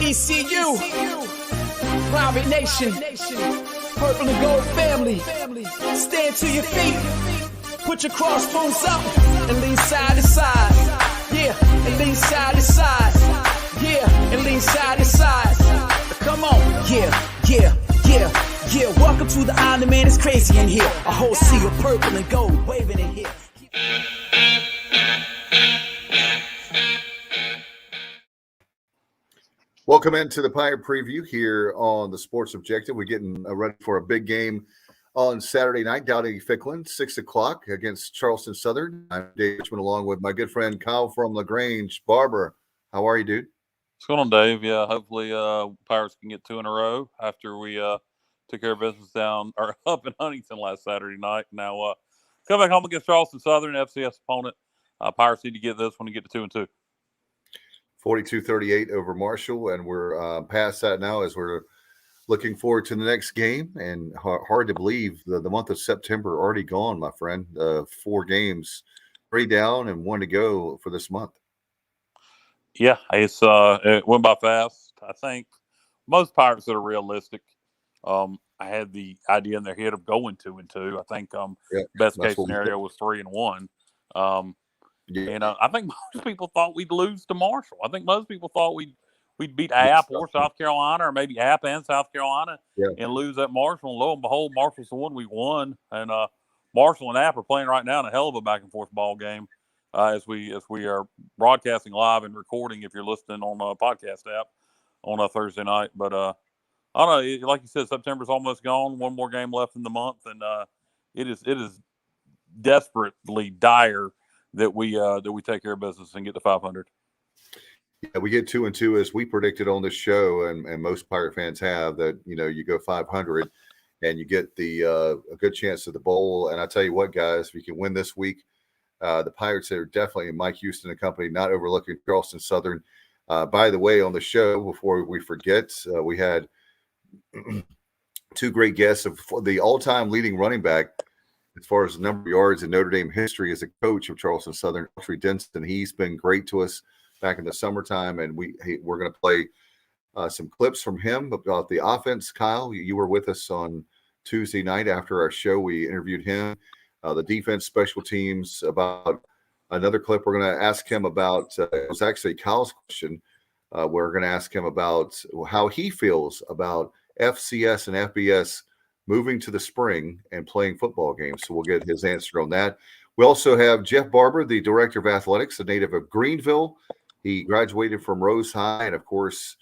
ECU, Private Nation, Purple and Gold family, stand to your feet, put your crossbones up, and lean side to side, yeah, and lean side to side, yeah, and lean side to side, come on, yeah, welcome to the island, man, it's crazy in here, a whole sea of purple and gold waving in here. Welcome into the Pirate Preview here on the Sports Objective. We're getting ready for a big game on Saturday night, Dowdy-Ficklen, 6 o'clock against Charleston Southern. I'm Dave Richmond along with my good friend Kyle from LaGrange. Barber, how are you, dude? What's going on, Dave? Yeah, hopefully Pirates can get 2 in a row after we took care of business up in Huntington last Saturday night. Now come back home against Charleston Southern, FCS opponent. Pirates need to get this one and get to 2-2. 42-38 over Marshall, and we're past that now as we're looking forward to the next game. And hard to believe the month of September already gone, my friend. 4 games, 3 down and 1 to go for this month. Yeah, it went by fast. I think most Pirates that are realistic, I had the idea in their head of going 2-2. I think best case scenario was 3-1. And I think most people thought we'd lose to Marshall. I think most people thought we'd beat App or South Carolina, or maybe App and South Carolina, and lose at Marshall. And lo and behold, Marshall's the one we won. And Marshall and App are playing right now in a hell of a back and forth ball game as we are broadcasting live and recording. If you're listening on a podcast app on a Thursday night, but I don't know. Like you said, September's almost gone. 1 more game left in the month, and it is desperately dire that we take care of business and get to 500. Yeah, we get 2-2 as we predicted on this show, and most Pirate fans have that. You go 500, and you get a good chance at the bowl. And I tell you what, guys, if you can win this week, the Pirates are definitely, Mike Houston and company, not overlooking Charleston Southern. By the way, on the show, before we forget, we had 2 great guests of the all-time leading running back as far as the number of yards in Notre Dame history as a coach of Charleston Southern, Autry Denson. He's been great to us back in the summertime, and we're going to play some clips from him about the offense. Kyle, you were with us on Tuesday night after our show. We interviewed him, the defense, special teams, about another clip. We're going to ask him about it was actually Kyle's question. We're going to ask him about how he feels about FCS and FBS moving to the spring and playing football games. So we'll get his answer on that. We also have Jeff Barber, the director of athletics, a native of Greenville. He graduated from Rose High and, of course,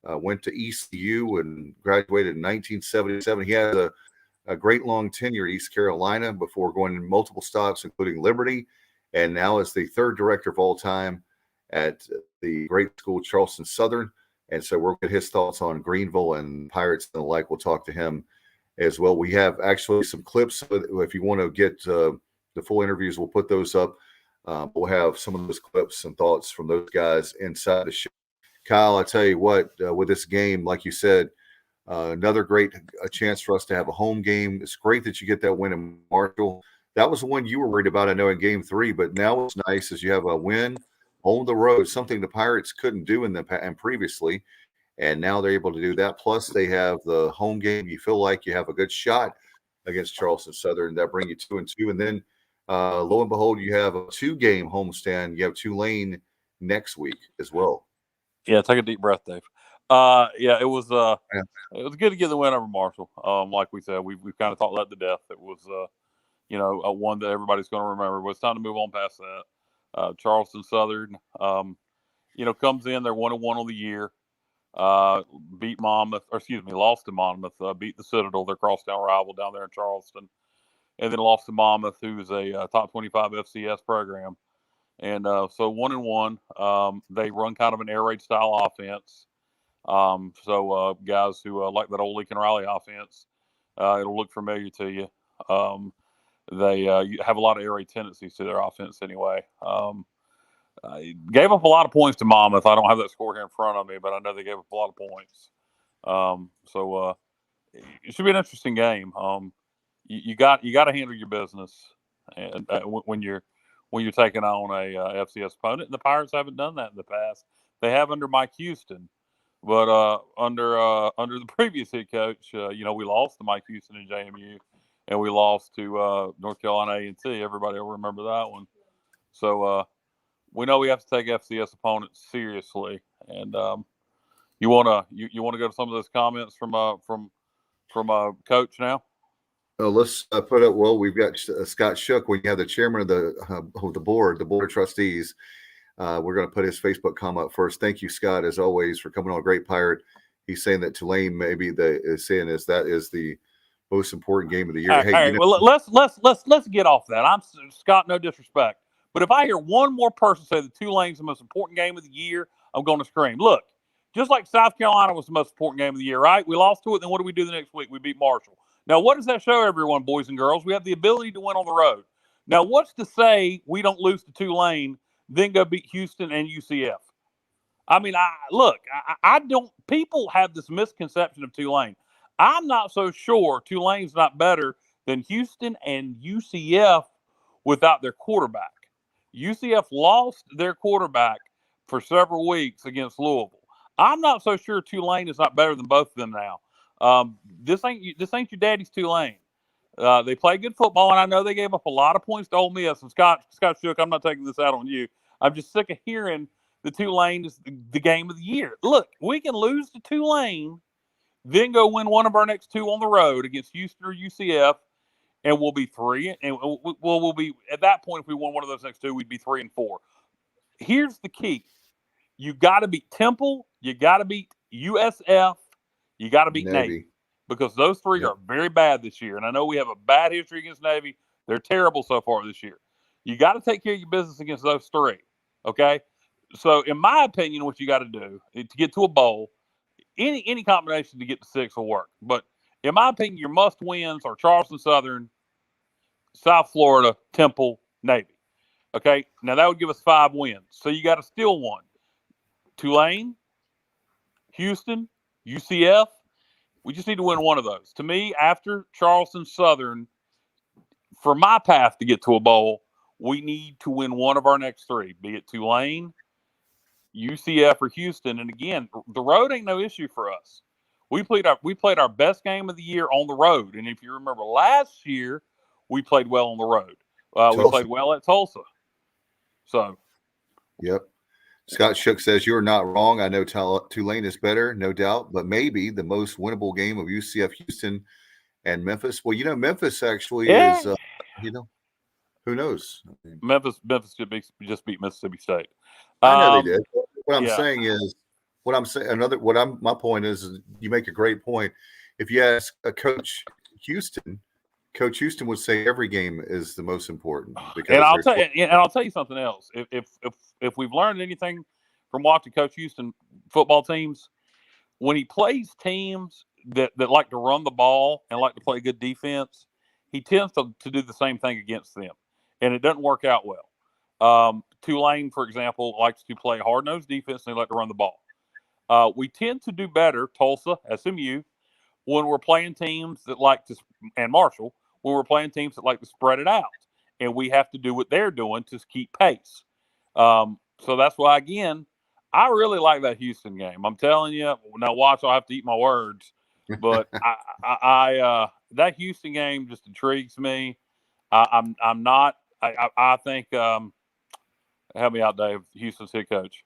went to ECU and graduated in 1977. He has a great long tenure at East Carolina before going to multiple stops, including Liberty, and now is the 3rd director of all time at the great school Charleston Southern. And so we'll get his thoughts on Greenville and Pirates and the like. We'll talk to him as well. We have actually some clips. If you want to get the full interviews, we'll put those up. We'll have some of those clips and thoughts from those guys inside the show. Kyle, I tell you what, with this game, like you said, another great chance for us to have a home game. It's great that you get that win in Marshall. That was the one you were worried about, I know, in Game 3. But now what's nice is you have a win on the road, something the Pirates couldn't do and previously. And now they're able to do that. Plus, they have the home game. You feel like you have a good shot against Charleston Southern. That brings you 2-2. And then, lo and behold, you have a 2-game homestand. You have Tulane next week as well. Yeah, take a deep breath, Dave. It was good to get the win over Marshall. Like we said, we've kind of talked that to death. It was a one that everybody's going to remember. But it's time to move on past that. Charleston Southern, comes in. They're 1-1 on the year. Lost to Monmouth, beat the Citadel, their crosstown rival down there in Charleston, and then lost to Monmouth, who's a top 25 FCS program. And so 1-1, they run kind of an air raid style offense. Guys who like that old Lincoln Riley offense, it'll look familiar to you. They have a lot of air raid tendencies to their offense anyway. Gave up a lot of points to Monmouth. I don't have that score here in front of me, but I know they gave up a lot of points. It should be an interesting game. You got to handle your business, and when you're taking on a FCS opponent. And the Pirates haven't done that in the past. They have under Mike Houston, but under the previous head coach, we lost to Mike Houston and JMU, and we lost to North Carolina A&T. Everybody will remember that one. So we know we have to take FCS opponents seriously. And you wanna go to some of those comments from Coach now? Let's put up. Well, we've got Scott Shook. We have the chairman of the board of trustees. We're going to put his Facebook comment up first. Thank you, Scott, as always, for coming on Great Pirate. He's saying that Tulane maybe is the most important game of the year. All right. Well, let's get off that. I'm Scott. No disrespect, but if I hear one more person say that Tulane's the most important game of the year, I'm going to scream. Look, just like South Carolina was the most important game of the year, right? We lost to it. Then what do we do the next week? We beat Marshall. Now, what does that show everyone, boys and girls? We have the ability to win on the road. Now, what's to say we don't lose to Tulane, then go beat Houston and UCF? I mean, I don't. People have this misconception of Tulane. I'm not so sure Tulane's not better than Houston and UCF without their quarterback. UCF lost their quarterback for several weeks against Louisville. I'm not so sure Tulane is not better than both of them now. This ain't your daddy's Tulane. They play good football, and I know they gave up a lot of points to Ole Miss. And Scott Shook, I'm not taking this out on you. I'm just sick of hearing the Tulane is the game of the year. Look, we can lose to Tulane, then go win one of our next two on the road against Houston or UCF, and we'll be 3. And we'll be at that point. If we won one of those next two, we'd be 3-4. Here's the key: you got to beat Temple, you got to beat USF, you got to beat Navy, because those three are very bad this year. And I know we have a bad history against Navy; they're terrible so far this year. You got to take care of your business against those three. Okay. So, in my opinion, what you got to do to get to a bowl, any combination to get to 6 will work. But in my opinion, your must wins are Charleston Southern, South Florida, Temple, Navy. Okay. Now that would give us 5 wins. So you got to steal one. Tulane, Houston, UCF. We just need to win one of those. To me, after Charleston Southern, for my path to get to a bowl, we need to win one of our next 3, be it Tulane, UCF, or Houston. And again, the road ain't no issue for us. We played our best game of the year on the road. And if you remember last year, we played well on the road. We played well at Tulsa. So, yep. Scott Shook says you're not wrong. I know Tulane is better, no doubt, but maybe the most winnable game of UCF, Houston, and Memphis. Well, Memphis actually is. Who knows? Memphis just beat Mississippi State. I know they did. My point is, you make a great point. If you ask Coach Houston would say every game is the most important. And I'll tell you something else. If we've learned anything from watching Coach Houston football teams, when he plays teams that like to run the ball and like to play good defense, he tends to do the same thing against them, and it doesn't work out well. Tulane, for example, likes to play hard-nosed defense, and they like to run the ball. We tend to do better, Tulsa, SMU, when we're playing teams that like to, and Marshall, when we're playing teams that like to spread it out. And we have to do what they're doing to keep pace. So that's why, again, I really like that Houston game. I'm telling you, now watch, I'll have to eat my words. But that Houston game just intrigues me. I think, help me out, Dave, Houston's head coach.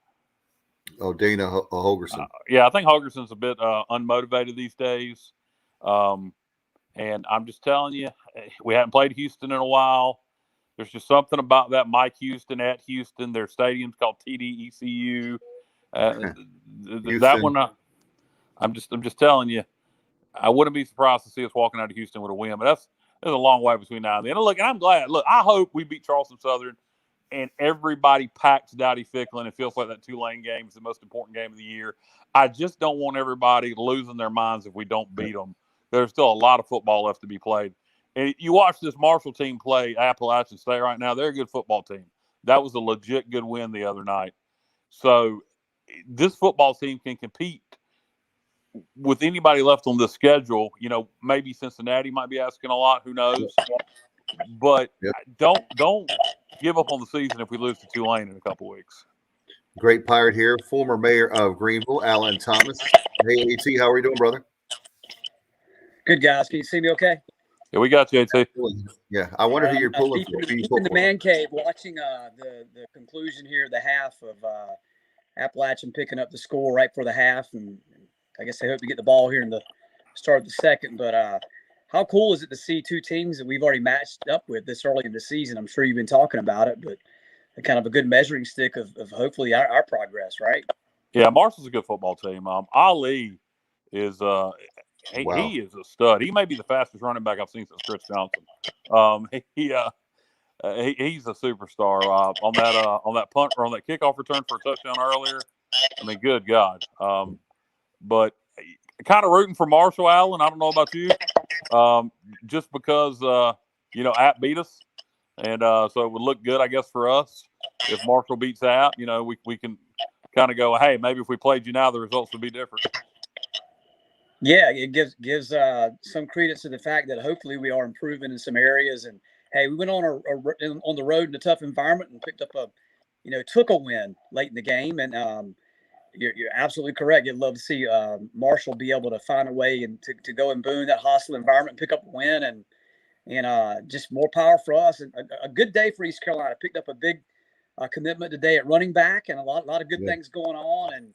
Oh, Dana Holgerson. I think Holgerson's a bit unmotivated these days. And I'm just telling you, we haven't played Houston in a while. There's just something about that Mike Houston at Houston. Their stadium's called TDECU. That one, I'm just telling you, I wouldn't be surprised to see us walking out of Houston with a win. But there's a long way between now and then. And look, and I'm glad. Look, I hope we beat Charleston Southern and everybody packs Dowdy-Ficklen and feels like that Tulane game is the most important game of the year. I just don't want everybody losing their minds if we don't beat them. There's still a lot of football left to be played. And you watch this Marshall team play Appalachian State right now. They're a good football team. That was a legit good win the other night. So this football team can compete with anybody left on the schedule. Maybe Cincinnati might be asking a lot. Who knows? But don't give up on the season if we lose to Tulane in a couple weeks. Great Pirate here, former mayor of Greenville, Alan Thomas. Hey, AT, how are you doing, brother? Good, guys. Can you see me okay? Yeah, we got you, AT. Yeah, I wonder who you're pulling for. Deep in the man cave watching the conclusion here, the half of Appalachian picking up the score right for the half. And I guess they hope to get the ball here in the start of the second. But how cool is it to see two teams that we've already matched up with this early in the season? I'm sure you've been talking about it, but kind of a good measuring stick of hopefully our progress, right? Yeah, Marshall's a good football team. Ali is he is a stud. He may be the fastest running back I've seen since Chris Johnson. He's a superstar on that punt or on that kickoff return for a touchdown earlier. I mean, good God. But kind of rooting for Marshall, Allen. I don't know about you, just because App beat us, and so it would look good, I guess, for us if Marshall beats App. We can kind of go, hey, maybe if we played you now, the results would be different. Yeah, it gives some credence to the fact that hopefully we are improving in some areas. And hey, we went on on the road in a tough environment and picked up took a win late in the game. And you're absolutely correct. You'd love to see Marshall be able to find a way and to go and boom that hostile environment, pick up a win, and just more power for us. And a good day for East Carolina. Picked up a big commitment today at running back, and a lot of good things going on. And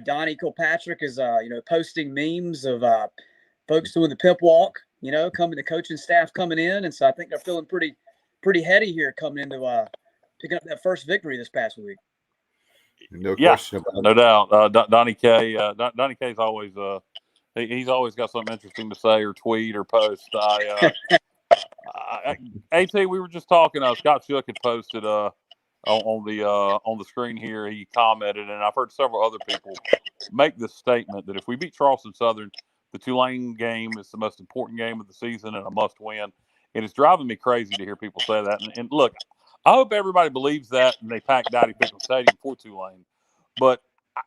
Donnie Kilpatrick is posting memes of folks doing the pimp walk. Coming the coaching staff coming in, and so I think they're feeling pretty heady here coming into picking up that first victory this past week. No question about it. No doubt. Donnie K. Donnie K's always he's always got something interesting to say or tweet or post. AT, we were just talking. Scott Shook had posted on the screen here. He commented, and I've heard several other people make this statement that if we beat Charleston Southern, the Tulane game is the most important game of the season and a must-win. And it's driving me crazy to hear people say that. And look, I hope everybody believes that and they pack Dowdy-Ficklen Stadium for Tulane. But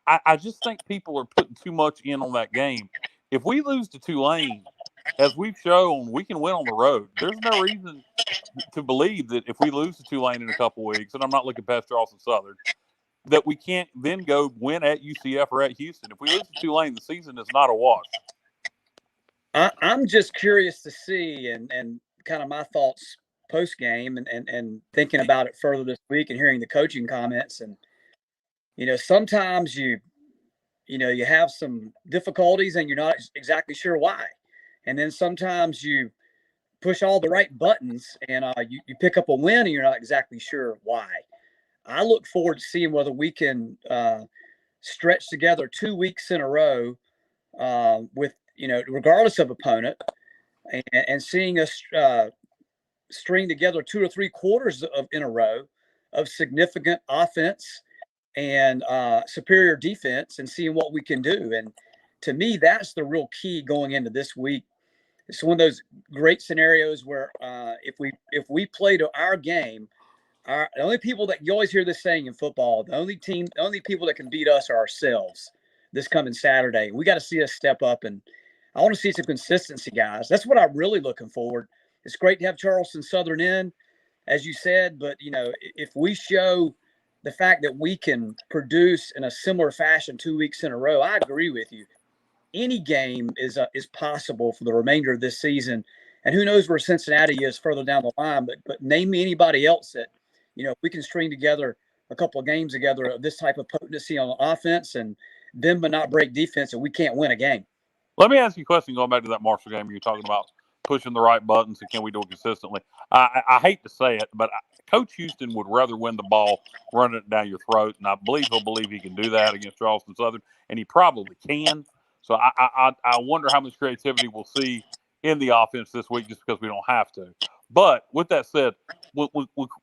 I just think people are putting too much in on that game. If we lose to Tulane, as we've shown, we can win on the road. There's no reason to believe that if we lose to Tulane in a couple weeks, and I'm not looking past Charleston Southern, that we can't then go win at UCF or at Houston. If we lose to Tulane, the season is not a wash. I'm just curious to see and kind of my thoughts post game and thinking about it further this week and hearing the coaching comments. And sometimes you have some difficulties and you're not exactly sure why. And then sometimes you push all the right buttons and you pick up a win and you're not exactly sure why. I look forward to seeing whether we can stretch together 2 weeks in a row with, regardless of opponent, and seeing us string together 2 or 3 quarters in a row of significant offense and superior defense and seeing what we can do. And to me, that's the real key going into this week. It's one of those great scenarios where if we play to our game, the only people that you always hear this saying in football, the only people that can beat us are ourselves this coming Saturday. We got to see us step up, and I want to see some consistency, guys. That's what I'm really looking forward. It's great to have Charleston Southern in, as you said, but if we show the fact that we can produce in a similar fashion 2 weeks in a row, I agree with you. Any game is possible for the remainder of this season, and who knows where Cincinnati is further down the line. But name me anybody else that we can string together a couple of games together of this type of potency on offense and then but not break defense, and we can't win a game. Let me ask you a question going back to that Marshall game you're talking about, pushing the right buttons and can we do it consistently? I hate to say it, but Coach Houston would rather win the ball running it down your throat, and I believe he'll believe he can do that against Charleston Southern, and he probably can. So I wonder how much creativity we'll see in the offense this week just because we don't have to. But with that said, when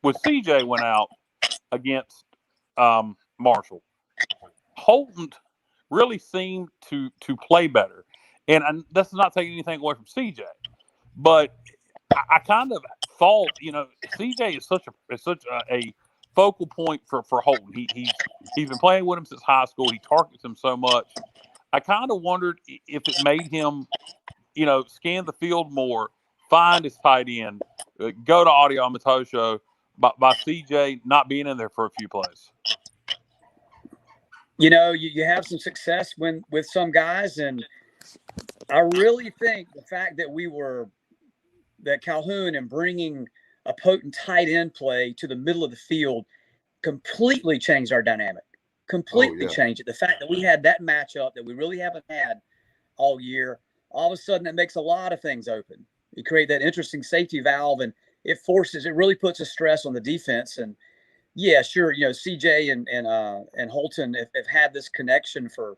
CJ went out against Marshall, Holton really seemed to play better. And that's not taking anything away from CJ. But I kind of thought, CJ is such a focal point for Holton. He's been playing with him since high school. He targets him so much. I kind of wondered if it made him, scan the field more, find his tight end, go to Autry Denson, by CJ not being in there for a few plays? You know, you have some success with some guys, and I really think the fact that Calhoun and bringing a potent tight end play to the middle of the field completely changed our dynamic. Completely changed it. The fact that we had that matchup that we really haven't had all year, all of a sudden it makes a lot of things open. You create that interesting safety valve, and it really puts a stress on the defense. And yeah, sure, you know, CJ and Holton have had this connection for,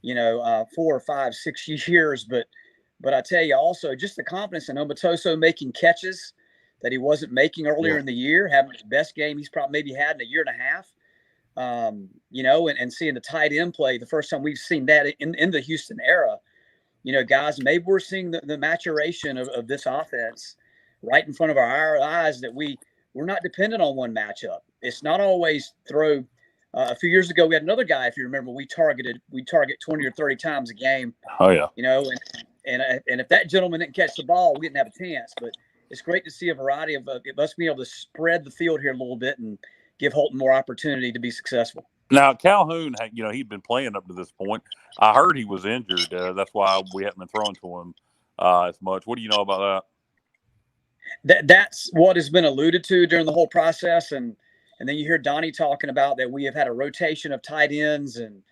4 or 5, 6 years, but I tell you also just the confidence in Omatoso making catches that he wasn't making earlier in the year, having his best game he's probably maybe had in a year and a half. And seeing the tight end play, the first time we've seen that in the Houston era. Guys, maybe we're seeing the maturation of this offense right in front of our eyes, that we're not dependent on one matchup. It's not always throw. A few years ago, we had another guy, if you remember, we target 20 or 30 times a game. Oh, yeah. And if that gentleman didn't catch the ball, we didn't have a chance. But it's great to see a variety of us being able to spread the field here a little bit and give Holton more opportunity to be successful. Now, Calhoun, he'd been playing up to this point. I heard he was injured. That's why we haven't been throwing to him as much. What do you know about that? That's what has been alluded to during the whole process. And then you hear Donnie talking about that we have had a rotation of tight ends, and,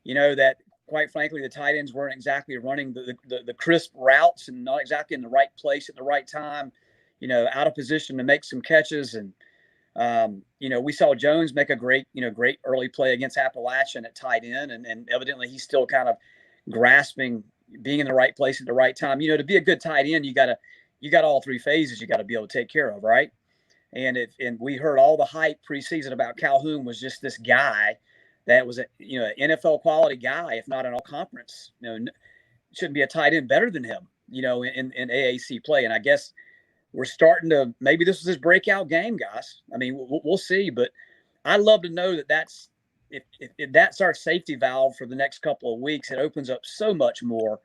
that quite frankly, the tight ends weren't exactly running the crisp routes and not exactly in the right place at the right time, out of position to make some catches. And, we saw Jones make a great early play against Appalachian at tight end. And evidently he's still kind of grasping being in the right place at the right time. To be a good tight end, you got all three phases you got to be able to take care of, right? And we heard all the hype preseason about Calhoun was just this guy that was an NFL quality guy, if not an all conference. Shouldn't be a tight end better than him, in AAC play. And I guess we're starting to, maybe this was his breakout game, guys. I mean, we'll see, but I'd love to know that's if that's our safety valve for the next couple of weeks. It opens up so much more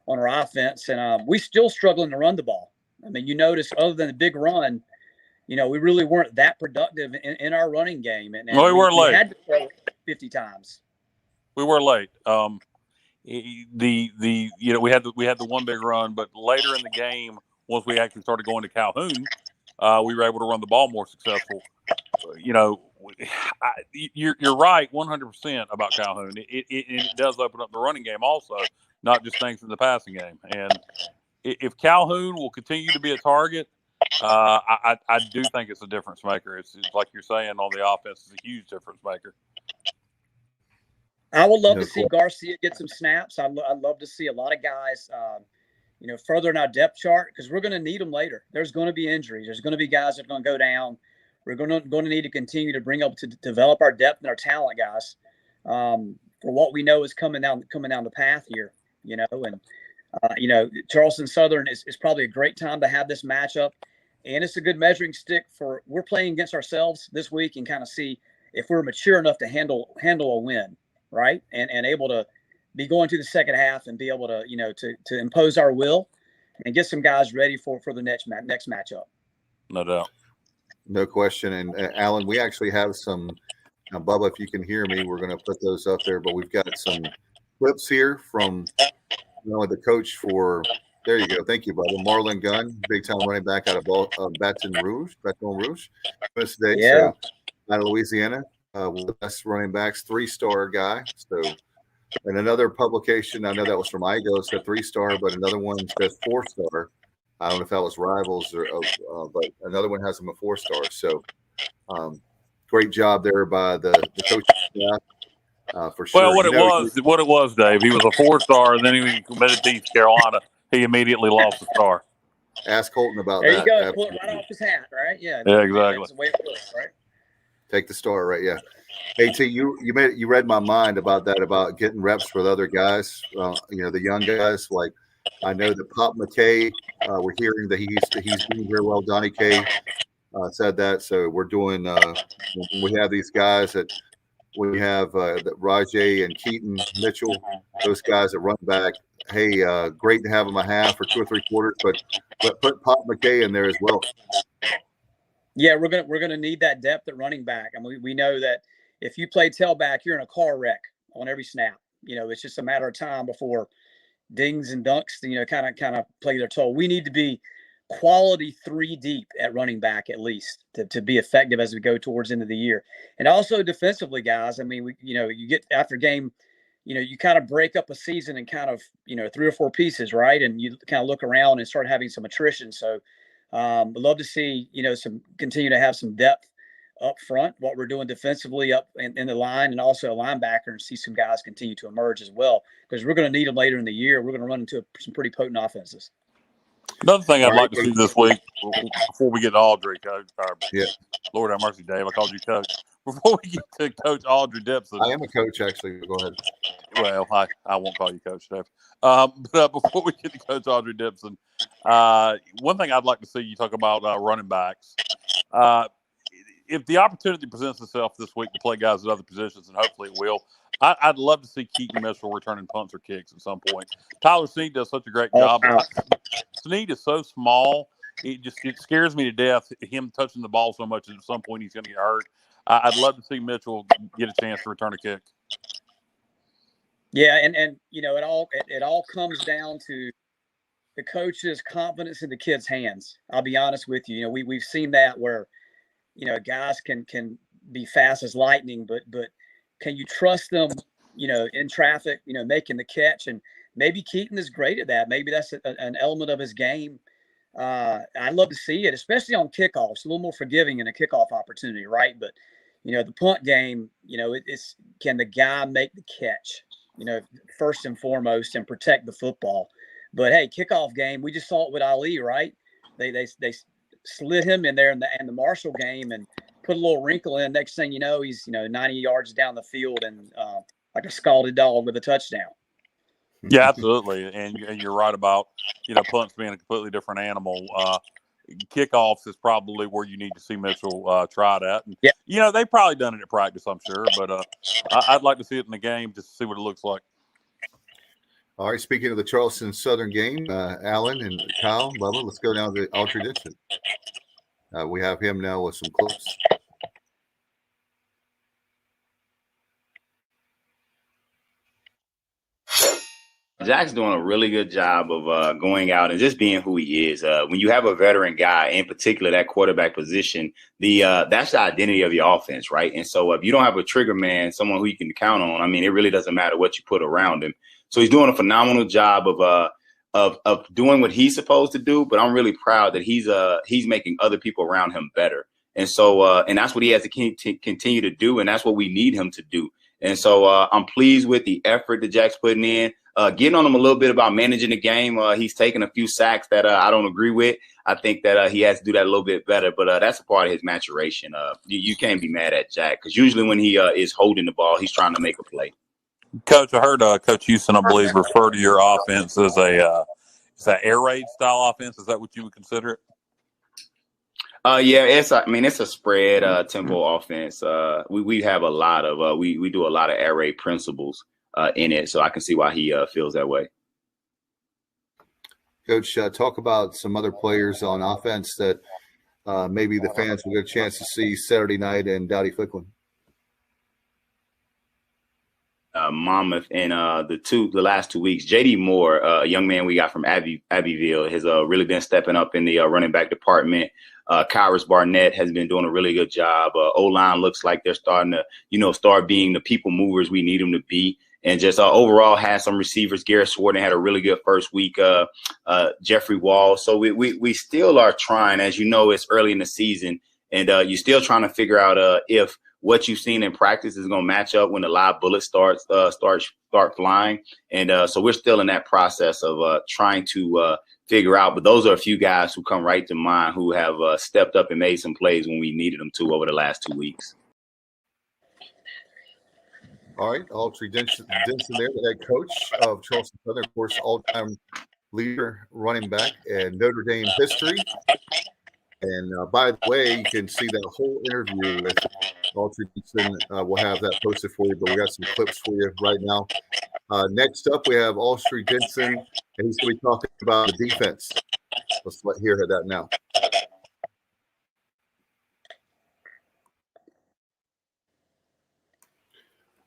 on our offense, and we still struggling to run the ball. I mean, you notice other than the big run, we really weren't that productive in our running game. And we were late. We had to throw 50 times. We were late. We had the one big run, but later in the game, once we actually started going to Calhoun, we were able to run the ball more successful. You're right 100% about Calhoun. It does open up the running game also, not just things in the passing game. And if Calhoun will continue to be a target, I do think it's a difference maker. It's like you're saying on the offense, it's a huge difference maker. I would love to see Garcia get some snaps. I'd love to see a lot of guys, further in our depth chart, because we're going to need them later. There's going to be injuries. There's going to be guys that are going to go down. We're going to need to continue to bring up to develop our depth and our talent, guys, for what we know is coming down the path here. Charleston Southern is probably a great time to have this matchup, and it's a good measuring stick for we're playing against ourselves this week and kind of see if we're mature enough to handle a win, right? And able to be going to the second half and be able to to impose our will and get some guys ready for the next matchup. No doubt. No question. And Alan, we actually have some, Bubba, if you can hear me, we're going to put those up there, but we've got some clips here from the coach for, there you go. Thank you, Bubba. Marlon Gunn, big time running back out of Baton Rouge, today. Yeah. So, out of Louisiana, one of the best running backs, 3-star guy. So, and another publication, I know that was from IGO, said 3-star, but another one says 4-star. I don't know if that was Rivals but another one has him a 4-star. So, great job there by the coaching staff for sure. Well, what it was, Dave, he was a 4-star, and then he committed to East Carolina. He immediately lost the star. Ask Holton about there that. There you go. Pull it right off his hat, right? Yeah. Yeah, exactly. That's the way it works, right? Take the star, right? Yeah. Hey, T, you read my mind about that, about getting reps with other guys. The young guys. Like, I know that Pop McKay, we're hearing that he's doing very well. Donnie K said that. So we're doing. We have these guys that we have that Rajay and Keaton Mitchell, those guys that run back. Hey, great to have them a half or 2 or 3 quarters, but put Pop McKay in there as well. Yeah, we're gonna need that depth at running back. I mean, we know that if you play tailback, you're in a car wreck on every snap. It's just a matter of time before dings and dunks, kind of play their toll. We need to be quality 3 deep at running back at least to be effective as we go towards the end of the year. And also defensively, guys. I mean, you get after game, you kind of break up a season in kind of 3 or 4 pieces, right? And you kind of look around and start having some attrition. So I'd love to see continue to have some depth up front, what we're doing defensively up in the line, and also a linebacker, and see some guys continue to emerge as well, because we're going to need them later in the year. We're going to run into some pretty potent offenses. Another thing I'd like to see this week, before we get to Autry, Coach, Lord have mercy, Dave, I called you Coach. Before we get to Coach Autry Denson. I am a coach, actually. Go ahead. Well, I won't call you Coach, Dave. But before we get to Coach Autry Denson, one thing I'd like to see you talk about running backs. If the opportunity presents itself this week to play guys at other positions, and hopefully it will, I'd love to see Keaton Mitchell returning punts or kicks at some point. Tyler Snead does such a great job. Snead is so small. It scares me to death, him touching the ball so much that at some point he's going to get hurt. I'd love to see Mitchell get a chance to return a kick. Yeah, and it all comes down to the coach's confidence in the kid's hands. I'll be honest with you. We've seen that where guys can be fast as lightning, but can you trust them, in traffic, making the catch? And maybe Keaton is great at that. Maybe that's an element of his game. I'd love to see it, especially on kickoffs, a little more forgiving in a kickoff opportunity, right? But, the punt game, it's can the guy make the catch, first and foremost, and protect the football. But, hey, kickoff game, we just saw it with Ali, right? They slid him in there in the Marshall game and put a little wrinkle in. Next thing you know, he's 90 yards down the field and like a scalded dog with a touchdown. Yeah, absolutely, and you're right about punts being a completely different animal. Kickoffs is probably where you need to see Mitchell try that. And, they've probably done it at practice, I'm sure, but I'd like to see it in the game just to see what it looks like. All right, speaking of the Charleston Southern game, Alan and Kyle, Bubba, let's go down to Autry Denson. We have him now with some clips. Jack's doing a really good job of going out and just being who he is. When you have a veteran guy, in particular that quarterback position, that's the identity of your offense, right? And so if you don't have a trigger man, someone who you can count on, I mean, it really doesn't matter what you put around him. So he's doing a phenomenal job of doing what he's supposed to do. But I'm really proud that he's making other people around him better. And so and that's what he has to continue to do, and that's what we need him to do. And so I'm pleased with the effort that Jack's putting in. Getting on him a little bit about managing the game. He's taken a few sacks that I don't agree with. I think that he has to do that a little bit better, but that's a part of his maturation. You can't be mad at Jack, because usually when he is holding the ball, he's trying to make a play. Coach, I heard Coach Houston, I believe, refer to your offense as is that air raid style offense? Is that what you would consider it? Yeah, it's a spread tempo offense. We have a lot of we do a lot of air raid principles in it, so I can see why he feels that way. Coach, talk about some other players on offense that maybe the fans will get a chance to see Saturday night in Dowdy-Ficklen. Monmouth in the last 2 weeks. JD Moore, a young man we got from Abbeville, has really been stepping up in the running back department. Kyrus Barnett has been doing a really good job. O-line looks like they're starting to, start being the people movers we need them to be. And just overall had some receivers. Garrett Swarton had a really good first week. Jeffrey Wall. So we still are trying, as you know, it's early in the season, and you're still trying to figure out if what you've seen in practice is going to match up when the live bullets start flying. And so we're still in that process of trying to figure out. But those are a few guys who come right to mind who have stepped up and made some plays when we needed them to over the last 2 weeks. All right, Autry Denson there, the head coach of Charleston Southern, of course, all-time leader running back in Notre Dame history. And by the way, you can see that whole interview with Autry Denson. We'll have that posted for you, but we got some clips for you right now. Next up, we have Autry Denson, and he's going to be talking about the defense. Let's hear that now.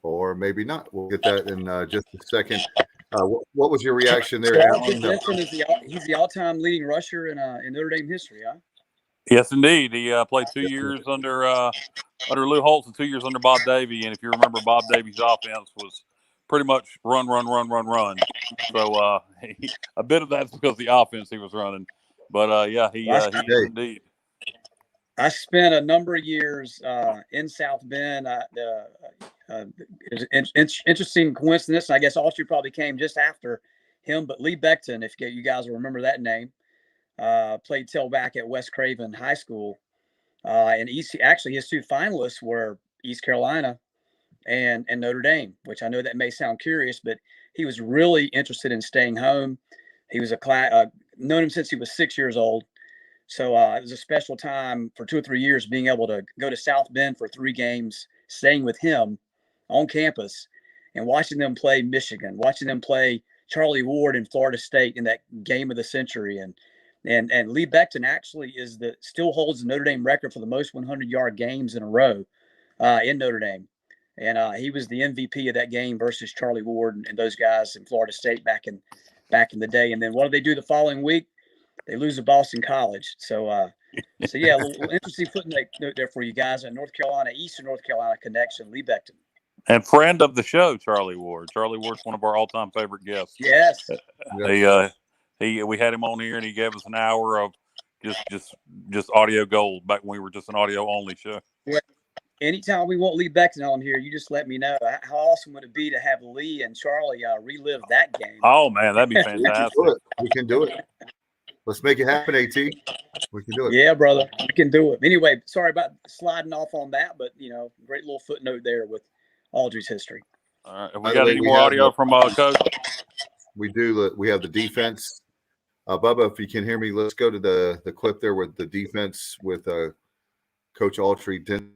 or maybe not. We'll get that in just a second. What was your reaction there, Autry Alan? Denson he's the all-time leading rusher in Notre Dame history, huh? Yes, indeed. He played 2 years under Lou Holtz and 2 years under Bob Davie. And if you remember, Bob Davie's offense was pretty much run. So a bit of that's because of the offense he was running. But he is indeed. I spent a number of years in South Bend. It was an interesting coincidence. I guess Autry probably came just after him, but Lee Beckton, if you guys will remember that name, played tailback at West Craven High School. And actually his two finalists were East Carolina and Notre Dame, which I know that may sound curious, but he was really interested in staying home. He was known him since he was 6 years old. So it was a special time for 2 or 3 years being able to go to South Bend for 3 games, staying with him on campus and watching them play Michigan, watching them play Charlie Ward in Florida State in that game of the century. And Lee Beckton actually still holds the Notre Dame record for the most 100-yard games in a row in Notre Dame. And he was the MVP of that game versus Charlie Ward and those guys in Florida State back in the day. And then what did they do the following week? They lose to Boston College. So yeah, a little interesting footnote there for you guys. A Eastern North Carolina connection, Lee Beckton. And friend of the show, Charlie Ward. Charlie Ward's one of our all-time favorite guests. Yes. We had him on here, and he gave us an hour of just audio gold back when we were just an audio-only show. Well, anytime we want Lee Beckton on here, you just let me know. How awesome would it be to have Lee and Charlie relive that game? Oh, man, that'd be fantastic. We can do it. Let's make it happen, AT. We can do it. Yeah, brother. We can do it. Anyway, sorry about sliding off on that, but, great little footnote there with Autry's history. All right. Have we got any more audio from Coach? We do. We have the defense. Bubba, if you can hear me, let's go to the clip there with the defense with Coach Autry Denson.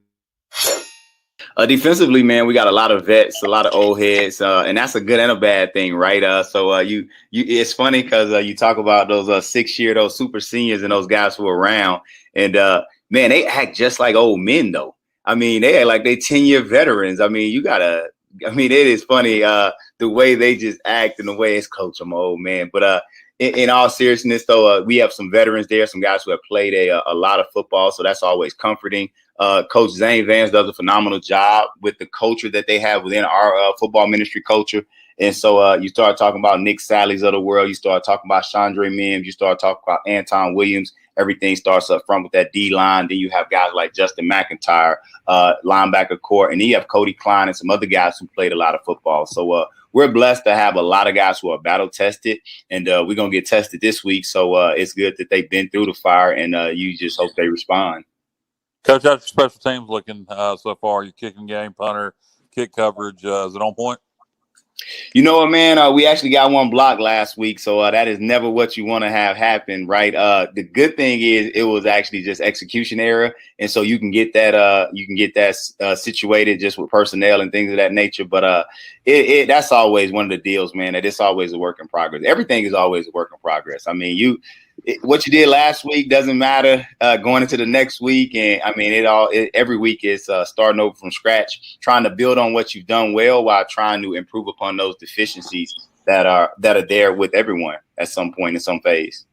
Defensively, man, we got a lot of vets, a lot of old heads, and that's a good and a bad thing, right? So it's funny because you talk about those 6-year, those super seniors and those guys who are around, and man, they act just like old men, though. I mean, they act like they 10-year veterans. I mean, it is funny the way they just act and the way it's coach. I'm an old man, but in all seriousness, though, we have some veterans there, some guys who have played a lot of football, so that's always comforting. Coach Zane Vance does a phenomenal job with the culture that they have within our football ministry culture. And so you start talking about Nick Sally's of the world. You start talking about Chandre Mims. You start talking about Anton Williams. Everything starts up front with that D-line. Then you have guys like Justin McIntyre, linebacker core. And then you have Cody Klein and some other guys who played a lot of football. So we're blessed to have a lot of guys who are battle tested. And we're going to get tested this week. So it's good that they've been through the fire. And you just hope they respond. Coach, how's your special teams looking so far? Your kicking game, punter, kick coverage, is it on point? You know what, man? We actually got one block last week, so that is never what you want to have happen, right? The good thing is it was actually just execution error, and so you can get that situated just with personnel and things of that nature. But that's always one of the deals, man. That it's always a work in progress. Everything is always a work in progress. I mean, what you did last week doesn't matter going into the next week, and I mean every week is starting over from scratch, trying to build on what you've done well while trying to improve upon those deficiencies that are there with everyone at some point in some phase.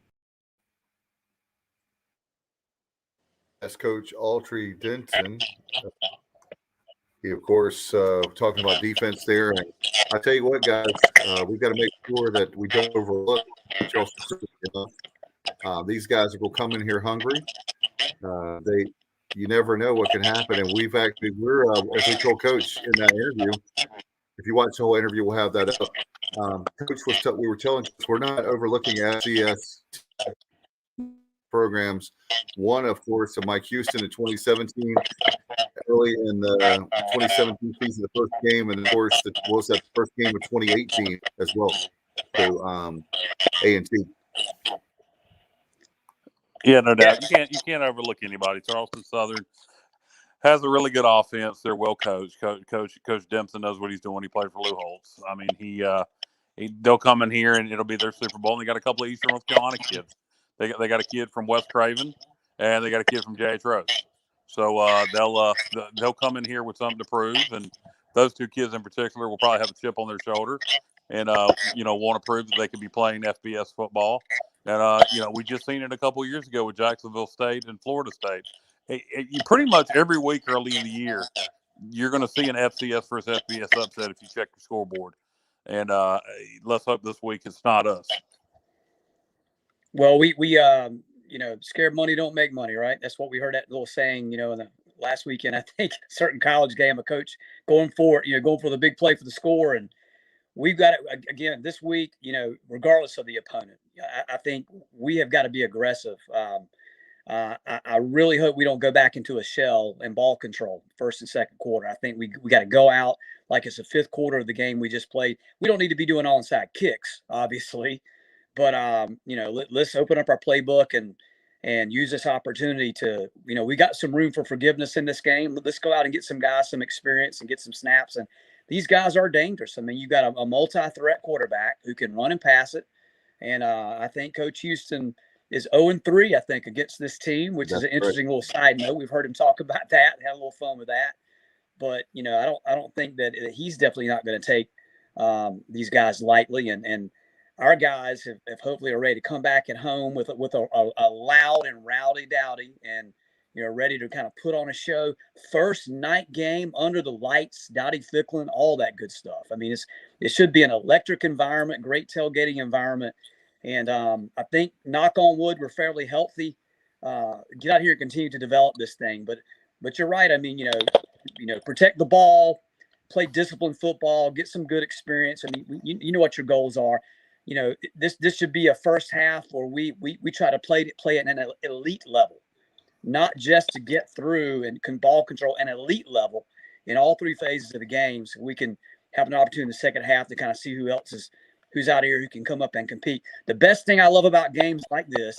That's Coach Autry Denson. He, of course, talking about defense there. And I tell you what, guys, we've got to make sure that we don't overlook Charleston Southern. These guys will come in here hungry. You never know what can happen. And we're as we told Coach in that interview, if you watch the whole interview, we'll have that up. Coach we were telling Coach, we're not overlooking FCS programs. One, of course, of Mike Houston in 2017, early in the 2017 season, the first game, and of course, was that first game of 2018 as well. So A&T. Yeah, no doubt. You can't overlook anybody. Charleston Southern has a really good offense. They're well coached. Coach Dempson knows what he's doing. He played for Lou Holtz. I mean, they'll come in here and it'll be their Super Bowl. And they got a couple of Eastern North Carolina kids. They got a kid from West Craven, and they got a kid from J.H. Rose. So they'll come in here with something to prove, and those two kids in particular will probably have a chip on their shoulder and, want to prove that they could be playing FBS football. And, we just seen it a couple of years ago with Jacksonville State and Florida State. You pretty much every week early in the year, you're going to see an FCS versus FBS upset if you check your scoreboard. And let's hope this week it's not us. Well, we scared money don't make money, right? That's what we heard that little saying, in the last weekend. I think a certain college game, a coach going for the big play for the score. And we've got it again this week, regardless of the opponent. I think we have got to be aggressive. I really hope we don't go back into a shell and ball control first and second quarter. I think we got to go out like it's the fifth quarter of the game we just played. We don't need to be doing onside kicks, obviously, but let's open up our playbook and use this opportunity to, we got some room for forgiveness in this game. Let's go out and get some guys some experience and get some snaps. And these guys are dangerous. I mean, you got a multi-threat quarterback who can run and pass it. And I think Coach Houston is 0-3, I think, against this team, which is an interesting little side note. We've heard him talk about that, had a little fun with that. But, I don't think that he's definitely not going to take these guys lightly. And our guys have hopefully are ready to come back at home with a loud and rowdy Dowdy and, ready to kind of put on a show. First night game under the lights, Dowdy-Ficklen, all that good stuff. I mean, it should be an electric environment, great tailgating environment. And I think, knock on wood, we're fairly healthy. Get out here and continue to develop this thing. But you're right. I mean, protect the ball, play disciplined football, get some good experience. I mean, you know what your goals are. This should be a first half where we try to play it at an elite level, not just to get through and can ball control an elite level in all three phases of the game. So we can have an opportunity in the second half to kind of see who's out here who can come up and compete. The best thing I love about games like this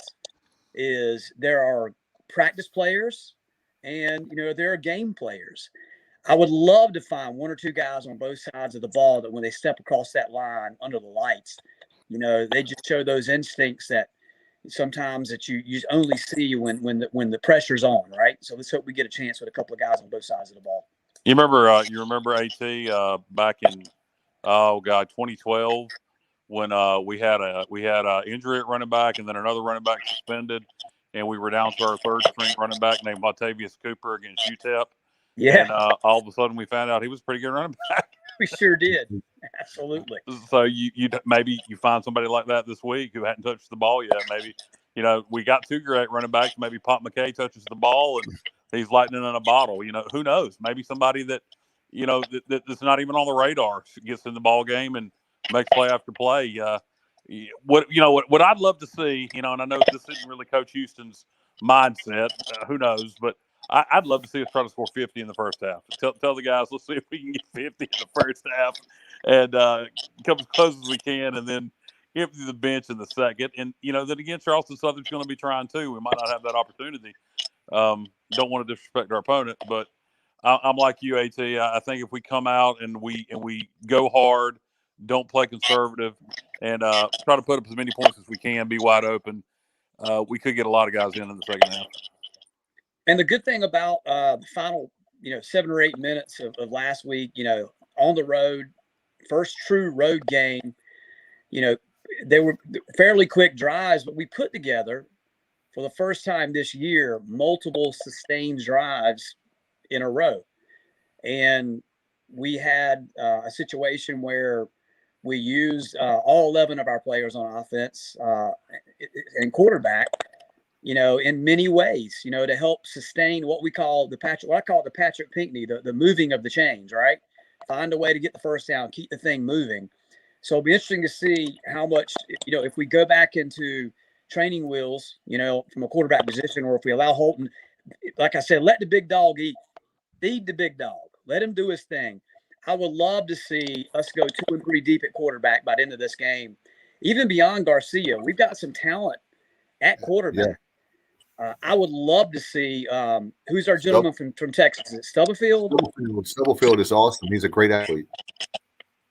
is there are practice players and, there are game players. I would love to find one or two guys on both sides of the ball that when they step across that line under the lights, they just show those instincts that sometimes that you only see when the pressure's on, right? So let's hope we get a chance with a couple of guys on both sides of the ball. You remember AT back in 2012 when we had a injury at running back and then another running back suspended, and we were down to our third string running back named Latavius Cooper against UTEP. Yeah. And all of a sudden we found out he was a pretty good running back. We sure did. Absolutely. So maybe you find somebody like that this week who hadn't touched the ball yet. Maybe, we got two great running backs. Maybe Pop McKay touches the ball and he's lightning in a bottle. Who knows? Maybe somebody that, that's not even on the radar gets in the ball game and makes play after play. What I'd love to see, and I know this isn't really Coach Houston's mindset. Who knows? But I'd love to see us try to score 50 in the first half. Tell the guys, let's see if we can get 50 in the first half and come as close as we can, and then empty the bench in the second. And, then again, Charleston Southern's going to be trying too. We might not have that opportunity. Don't want to disrespect our opponent, but I'm like you, AT. I think if we come out and we go hard, don't play conservative, and try to put up as many points as we can, be wide open, we could get a lot of guys in the second half. And the good thing about the final, 7 or 8 minutes of last week, on the road, first true road game, they were fairly quick drives, but we put together for the first time this year multiple sustained drives in a row. And we had a situation where we used all 11 of our players on offense and quarterback, in many ways, to help sustain what I call the Patrick Pinckney, the moving of the chains, right? Find a way to get the first down, keep the thing moving. So it'll be interesting to see how much, if we go back into training wheels, from a quarterback position, or if we allow Holton, like I said, let the big dog eat, feed the big dog, let him do his thing. I would love to see us go 2 and 3 deep at quarterback by the end of this game, even beyond Garcia. We've got some talent at quarterback. Yeah. I would love to see who's our gentleman from Texas. Is it Stubblefield? Stubblefield is awesome. He's a great athlete.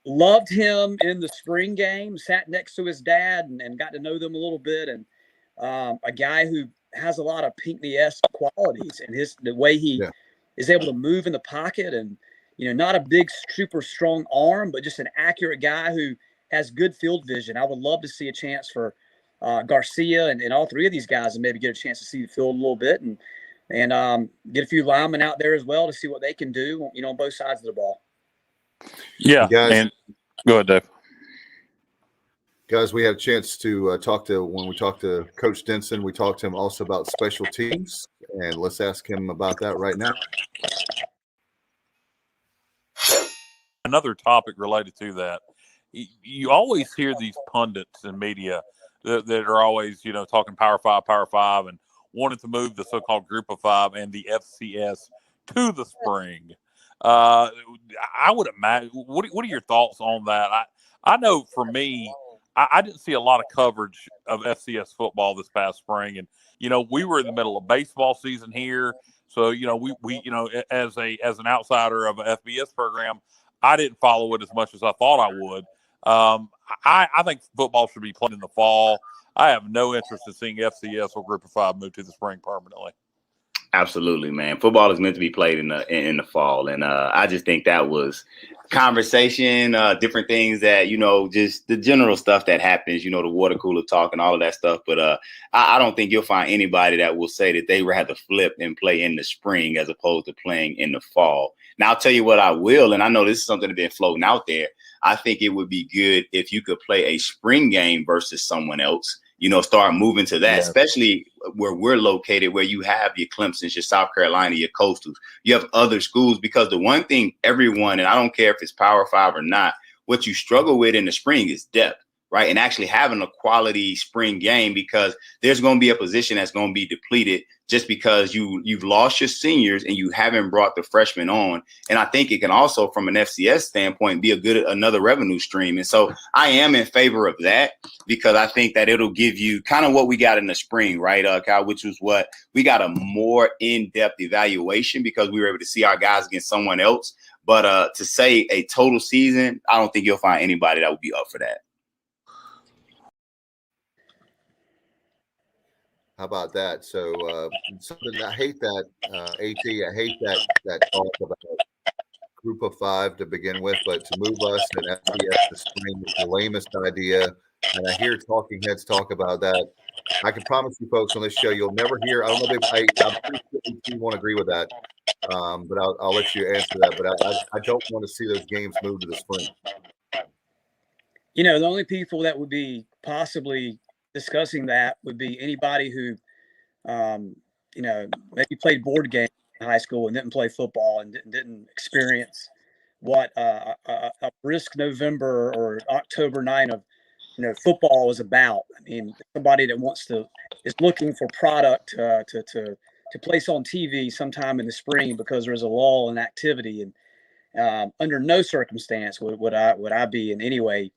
Loved him in the spring game, sat next to his dad and got to know them a little bit. And a guy who has a lot of Pinckney-esque qualities and the way he is able to move in the pocket. And, not a big, super strong arm, but just an accurate guy who has good field vision. I would love to see a chance for Garcia and all three of these guys, and maybe get a chance to see the field a little bit, and get a few linemen out there as well to see what they can do, on both sides of the ball. Yeah, guys, and go ahead, Dave. Guys, we had a chance to when we talked to Coach Denson, we talked to him also about special teams, and let's ask him about that right now. Another topic related to that. You always hear these pundits in media that are always, talking Power 5, and wanted to move the so-called Group of Five and the FCS to the spring. I would imagine. What are your thoughts on that? I know for me, I didn't see a lot of coverage of FCS football this past spring, and we were in the middle of baseball season here, so we as an outsider of a FBS program, I didn't follow it as much as I thought I would. I think football should be played in the fall. I have no interest in seeing FCS or Group of Five move to the spring permanently. Absolutely, man. Football is meant to be played in the fall, and I just think that was conversation, different things that just the general stuff that happens. The water cooler talk and all of that stuff. But I don't think you'll find anybody that will say that they would have to flip and play in the spring as opposed to playing in the fall. Now I'll tell you what I will, and I know this is something that's been floating out there. I think it would be good if you could play a spring game versus someone else. Start moving to that, especially where we're located, where you have your Clemsons, your South Carolina, your Coastals. You have other schools, because the one thing everyone, and I don't care if it's Power 5 or not, what you struggle with in the spring is depth, right? And actually having a quality spring game, because there's going to be a position that's going to be depleted just because you've lost your seniors and you haven't brought the freshmen on. And I think it can also, from an FCS standpoint, be another revenue stream. And so I am in favor of that, because I think that it'll give you kind of what we got in the spring, right, Kyle, which was what we got, a more in-depth evaluation, because we were able to see our guys against someone else. But to say a total season, I don't think you'll find anybody that would be up for that. How about that? So something I hate that, AT. I hate that talk about Group of Five to begin with, but to move us and FBS to spring is the lamest idea. And I hear talking heads talk about that. I can promise you folks on this show, you'll never hear. I don't know if I'm pretty sure you won't agree with that, but I'll let you answer that. But I don't want to see those games move to the spring. The only people that would be possibly discussing that would be anybody who, maybe played board games in high school and didn't play football and didn't experience what a brisk November or October night of, football is about. I mean, somebody that is looking for product to place on TV sometime in the spring because there's a lull in activity, and under no circumstance would I be in any way,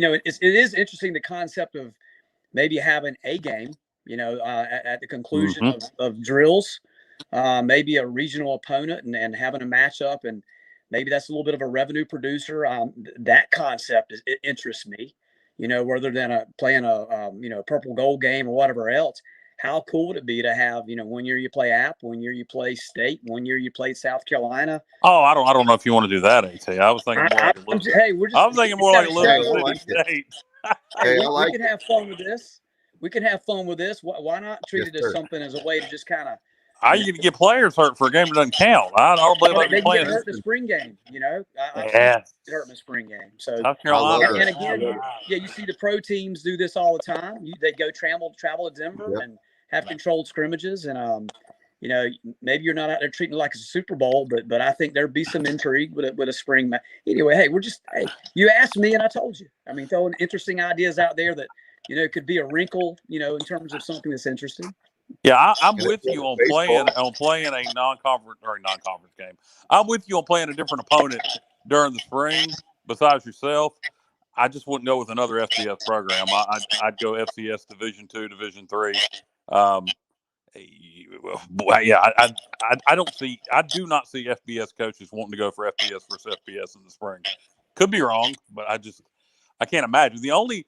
it is interesting, the concept of maybe having a game, at the conclusion of drills, maybe a regional opponent and having a matchup, and maybe that's a little bit of a revenue producer. That concept it interests me, rather than playing a purple gold game or whatever else. How cool would it be to have, 1 year you play App, 1 year you play State, 1 year you play South Carolina? Oh, I don't know if you want to do that, AT. I was thinking more like Little City State. Hey, we can have fun with this. Why not treat it as something, as a way to just kind of. How are you going to get players hurt for a game that doesn't count? I don't believe I'd be playing. They get hurt in the spring game, I get hurt in the spring game. So South Carolina. And again, you see the pro teams do this all the time. They go travel to Denver and have controlled scrimmages, and maybe you're not out there treating it like it's a Super Bowl, but I think there'd be some intrigue with a spring match. Anyway, hey, you asked me and I told you. I mean, throwing interesting ideas out there that could be a wrinkle, in terms of something that's interesting. Yeah, I'm with you on playing a non-conference game. I'm with you on playing a different opponent during the spring besides yourself. I just wouldn't go with another FCS program. I'd go FCS Division II, Division III. I do not see FBS coaches wanting to go for FBS versus FBS in the spring. Could be wrong, but I can't imagine. The only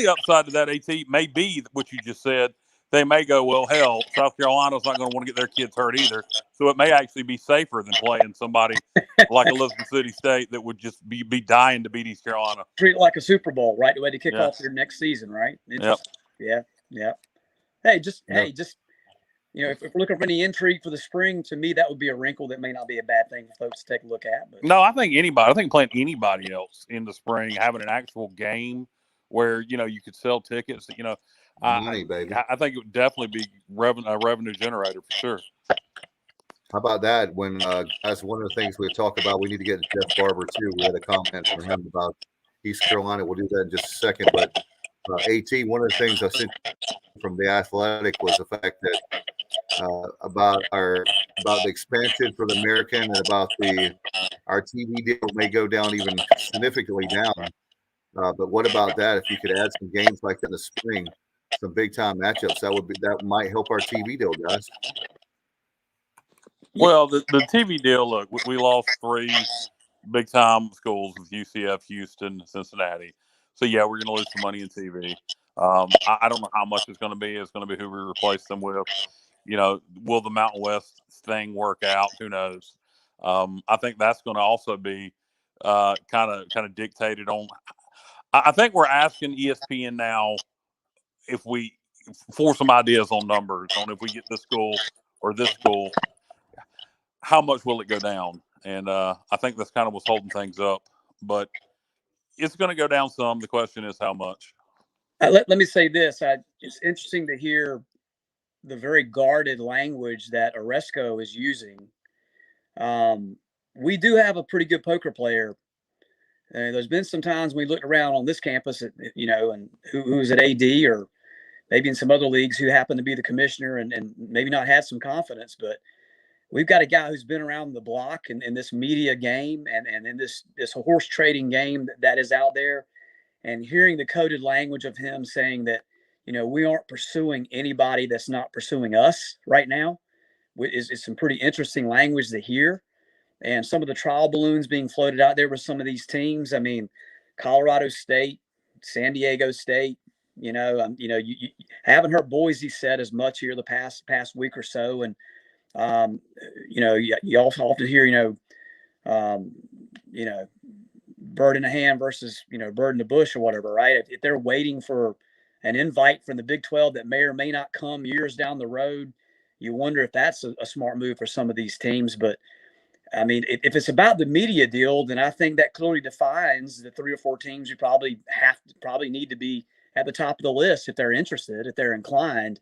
upside to that, AT, may be what you just said, they may go, well, hell, South Carolina's not going to want to get their kids hurt either. So it may actually be safer than playing somebody like Elizabeth City State that would just be dying to beat East Carolina. Treat it like a Super Bowl, right? The way to kick off your next season, right? Yep. Yeah. Hey, just if we're looking for any intrigue for the spring, to me that would be a wrinkle that may not be a bad thing for folks to take a look at. But no, I think playing anybody else in the spring, having an actual game where you could sell tickets. Money, baby. I think it would definitely be a revenue generator for sure. How about that? When that's one of the things we talk about. We need to get Jeff Barber too. We had a comment from him about East Carolina. We'll do that in just a second. But AT, one of the things I sent from the Athletic was the fact that about the expansion for the American and about our TV deal may go down even significantly down. But what about that? If you could add some games like that in the spring, some big time matchups, that might help our TV deal, guys. Well, the TV deal. Look, we lost 3 big time schools with UCF, Houston, Cincinnati. So yeah, we're going to lose some money in TV. I don't know how much it's going to be. It's going to be who we replace them with. Will the Mountain West thing work out? Who knows? I think that's going to also be kind of dictated on. I think we're asking ESPN now for some ideas on numbers on if we get this school or this school, how much will it go down? And I think that's kind of what's holding things up. But it's going to go down some. The question is how much. Let me say this. It's interesting to hear the very guarded language that Oresco is using. We do have a pretty good poker player. There's been some times we looked around on this campus, and who's at AD or maybe in some other leagues who happen to be the commissioner and maybe not had some confidence. But we've got a guy who's been around the block in this media game and in this horse trading game that is out there. And hearing the coded language of him saying that, we aren't pursuing anybody that's not pursuing us right now is some pretty interesting language to hear. And some of the trial balloons being floated out there with some of these teams. I mean, Colorado State, San Diego State, you haven't heard Boise said as much here the past week or so. And, you also often hear, bird in the hand versus, bird in the bush or whatever, right? If they're waiting for an invite from the Big 12 that may or may not come years down the road, you wonder if that's a smart move for some of these teams. But I mean, if it's about the media deal, then I think that clearly defines the 3 or 4 teams who probably need to be at the top of the list if they're interested, if they're inclined.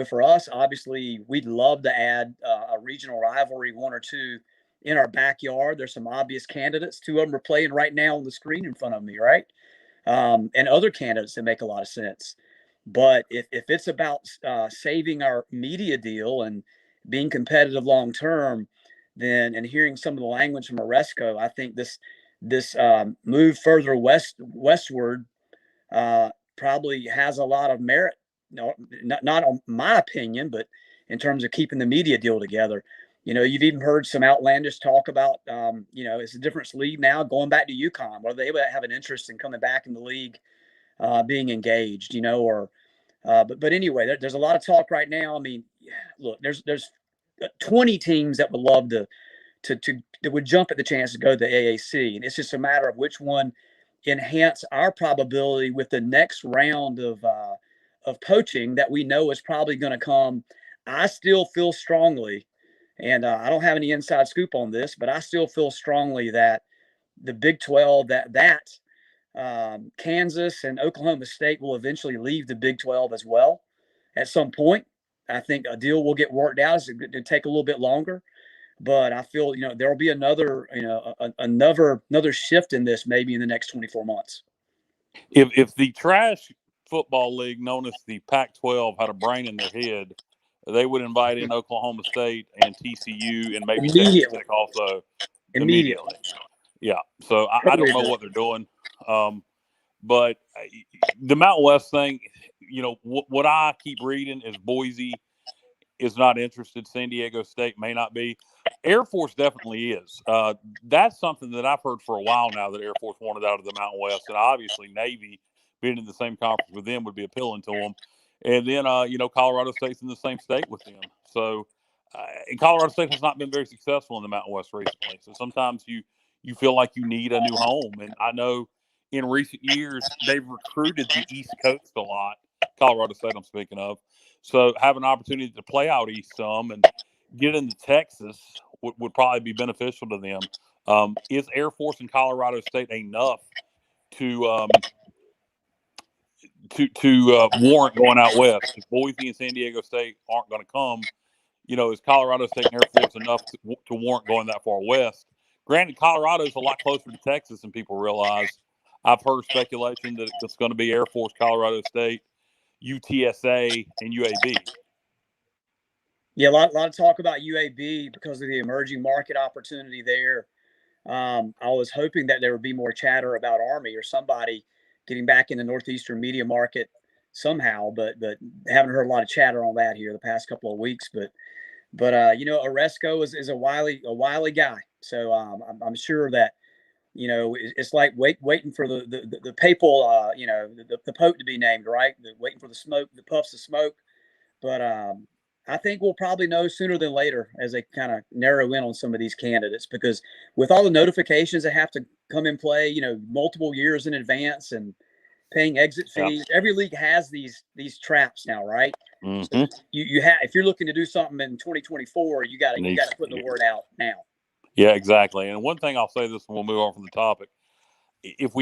For us, obviously, we'd love to add a regional rivalry, 1 or 2 in our backyard. There's some obvious candidates. 2 of them are playing right now on the screen in front of me, right? And other candidates that make a lot of sense. But if it's about saving our media deal and being competitive long term, then and hearing some of the language from Oresco, I think this move further westward probably has a lot of merit. Not on my opinion, but in terms of keeping the media deal together. You've even heard some outlandish talk about, it's a different league now, going back to UConn. Whether they have an interest in coming back in the league, being engaged, but anyway, there's a lot of talk right now. I mean, look, there's 20 teams that would love that would jump at the chance to go to the AAC, and it's just a matter of which one enhance our probability with the next round of poaching that we know is probably going to come. I still feel strongly. And I don't have any inside scoop on this, but I still feel strongly that the Big 12, that Kansas and Oklahoma State will eventually leave the Big 12 as well at some point. I think a deal will get worked out. It'll take a little bit longer, but I feel there will be another shift in this maybe in the next 24 months. If the trash football league known as the Pac-12 had a brain in their head, they would invite in Oklahoma State and TCU and maybe Texas Tech also immediately. Yeah. So I don't know what they're doing. But the Mountain West thing, what I keep reading is Boise is not interested. San Diego State may not be. Air Force definitely is. That's something that I've heard for a while now, that Air Force wanted out of the Mountain West. And obviously Navy, being in the same conference with them, would be appealing to them. And then, Colorado State's in the same state with them. So, and Colorado State has not been very successful in the Mountain West recently. So sometimes you feel like you need a new home. And I know in recent years they've recruited the East Coast a lot. Colorado State, I'm speaking of. So have an opportunity to play out east some and get into Texas would probably be beneficial to them. Is Air Force and Colorado State enough to warrant going out west? If Boise and San Diego State aren't going to come, is Colorado State and Air Force enough to warrant going that far west? Granted, Colorado is a lot closer to Texas than people realize. I've heard speculation that it's going to be Air Force, Colorado State, UTSA, and UAB. Yeah, a lot of talk about UAB because of the emerging market opportunity there. I was hoping that there would be more chatter about Army or somebody getting back in the Northeastern media market somehow, but haven't heard a lot of chatter on that here the past couple of weeks. But Oresco is a wily guy, so I'm sure that it's like waiting for the papal the Pope to be named, right? Waiting for the smoke, the puffs of smoke. But I think we'll probably know sooner than later as they kind of narrow in on some of these candidates, because with all the notifications that have to come in play, multiple years in advance and paying exit fees, every league has these traps now, right? Mm-hmm. So you have, if you're looking to do something in 2024, you got to put the word out now. Yeah, exactly. And one thing I'll say this, and we'll move on from the topic. If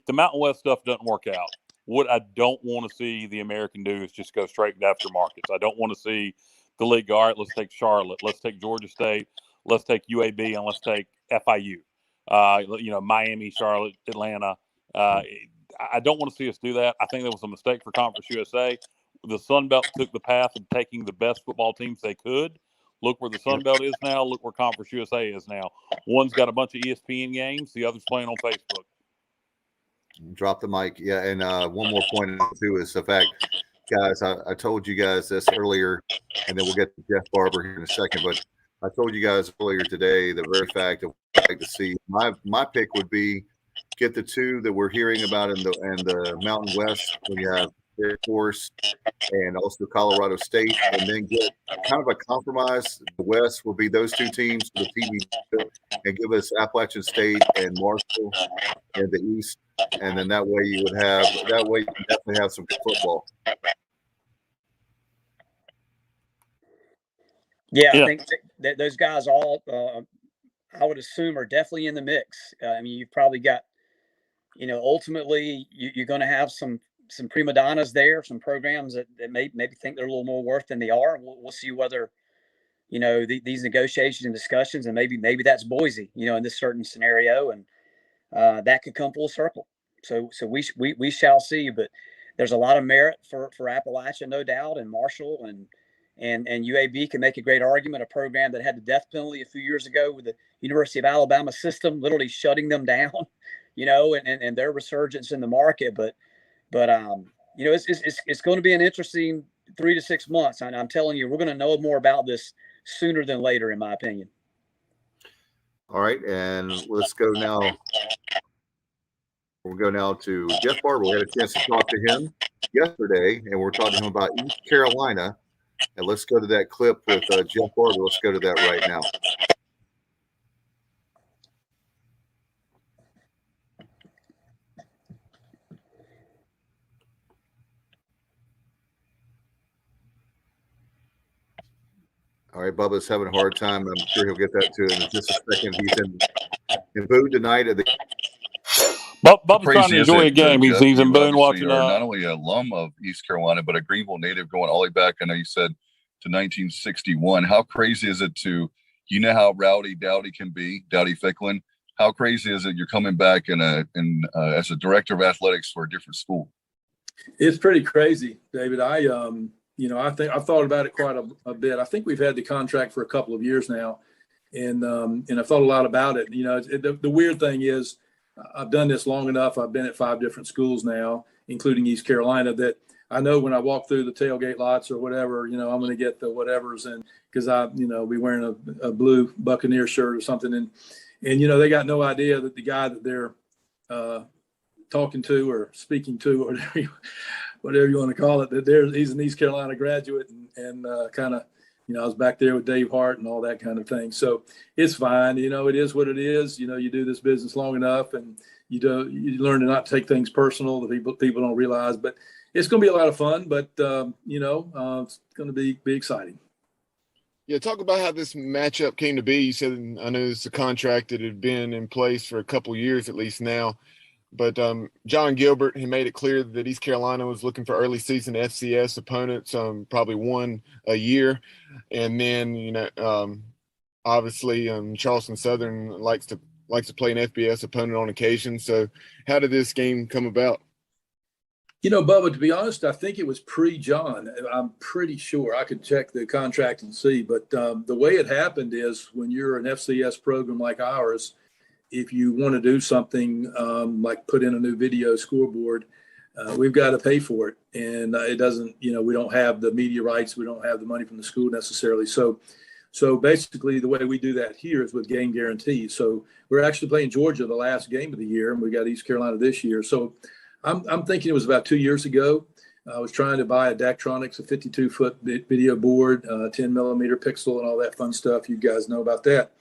the Mountain West stuff doesn't work out, what I don't want to see the American do is just go straight after markets. I don't want to see the league go, all right, let's take Charlotte, let's take Georgia State, let's take UAB, and let's take FIU. Miami, Charlotte, Atlanta. I don't want to see us do that. I think that was a mistake for Conference USA. The Sun Belt took the path of taking the best football teams they could. Look where the Sun Belt is now. Look where Conference USA is now. One's got a bunch of ESPN games. The other's playing on Facebook. Drop the mic. Yeah, and one more point too is the fact, guys, I told you guys this earlier, and then we'll get to Jeff Barber here in a second, but I told you guys earlier today the very fact that I'd like to see. My pick would be get the two that we're hearing about in the Mountain West. We have Air Force and also Colorado State, and then get kind of a compromise. The West will be those two teams, the TV, and give us Appalachian State and Marshall in the East. And then that way you can definitely have some football. Yeah, I think that those guys all, I would assume, are definitely in the mix. You've probably got, ultimately you're going to have some prima donnas there, some programs that maybe think they're a little more worth than they are. We'll see whether, these negotiations and discussions, and maybe that's Boise, in this certain scenario, and that could come full circle. So we shall see, but there's a lot of merit for Appalachia, no doubt, and Marshall and UAB can make a great argument. A program that had the death penalty a few years ago with the University of Alabama system literally shutting them down, and their resurgence in the market. But it's going to be an interesting 3 to 6 months. And I'm telling you, we're going to know more about this sooner than later, in my opinion. All right, and let's go now. We'll go now to Jeff Barber. We had a chance to talk to him yesterday, and we're talking to him about East Carolina. And let's go to that clip with Jeff Barber. Let's go to that right now. All right, Bubba's having a hard time. I'm sure he'll get that to him in just a second. He's in Boone tonight at the Bubba's trying to enjoy a game. He's in Boone watching. Not only an alum of East Carolina, but a Greenville native going all the way back, I know you said, to 1961. How crazy is it how rowdy Dowdy can be, Dowdy-Ficklen? How crazy is it you're coming back as a director of athletics for a different school? It's pretty crazy, David. I think I've thought about it quite a bit. I think we've had the contract for a couple of years now, and I've thought a lot about it. The weird thing is, I've done this long enough. I've been at 5 different schools now, including East Carolina, that I know when I walk through the tailgate lots or whatever, I'm going to get the whatevers, and because be wearing a blue Buccaneer shirt or something, and they got no idea that the guy that they're talking to or speaking to or whatever, whatever you want to call it. That he's an East Carolina graduate, and kind of, I was back there with Dave Hart and all that kind of thing. So it's fine. It is what it is. You do this business long enough, and you learn to not take things personal that people don't realize. But it's going to be a lot of fun. But it's going to be exciting. Yeah, talk about how this matchup came to be. You said, I know it's a contract that had been in place for a couple years at least now. But John Gilbert, he made it clear that East Carolina was looking for early season FCS opponents, probably one a year. And then, obviously Charleston Southern likes to play an FBS opponent on occasion. So how did this game come about? Bubba, to be honest, I think it was pre-John. I'm pretty sure. I could check the contract and see. But the way it happened is when you're an FCS program like ours, if you want to do something like put in a new video scoreboard, we've got to pay for it. And it doesn't, we don't have the media rights. We don't have the money from the school necessarily. So basically the way we do that here is with game guarantees. So we're actually playing Georgia the last game of the year, and we got East Carolina this year. So I'm thinking it was about 2 years ago. I was trying to buy a Daktronics, a 52-foot video board, 10 millimeter pixel and all that fun stuff. You guys know about that.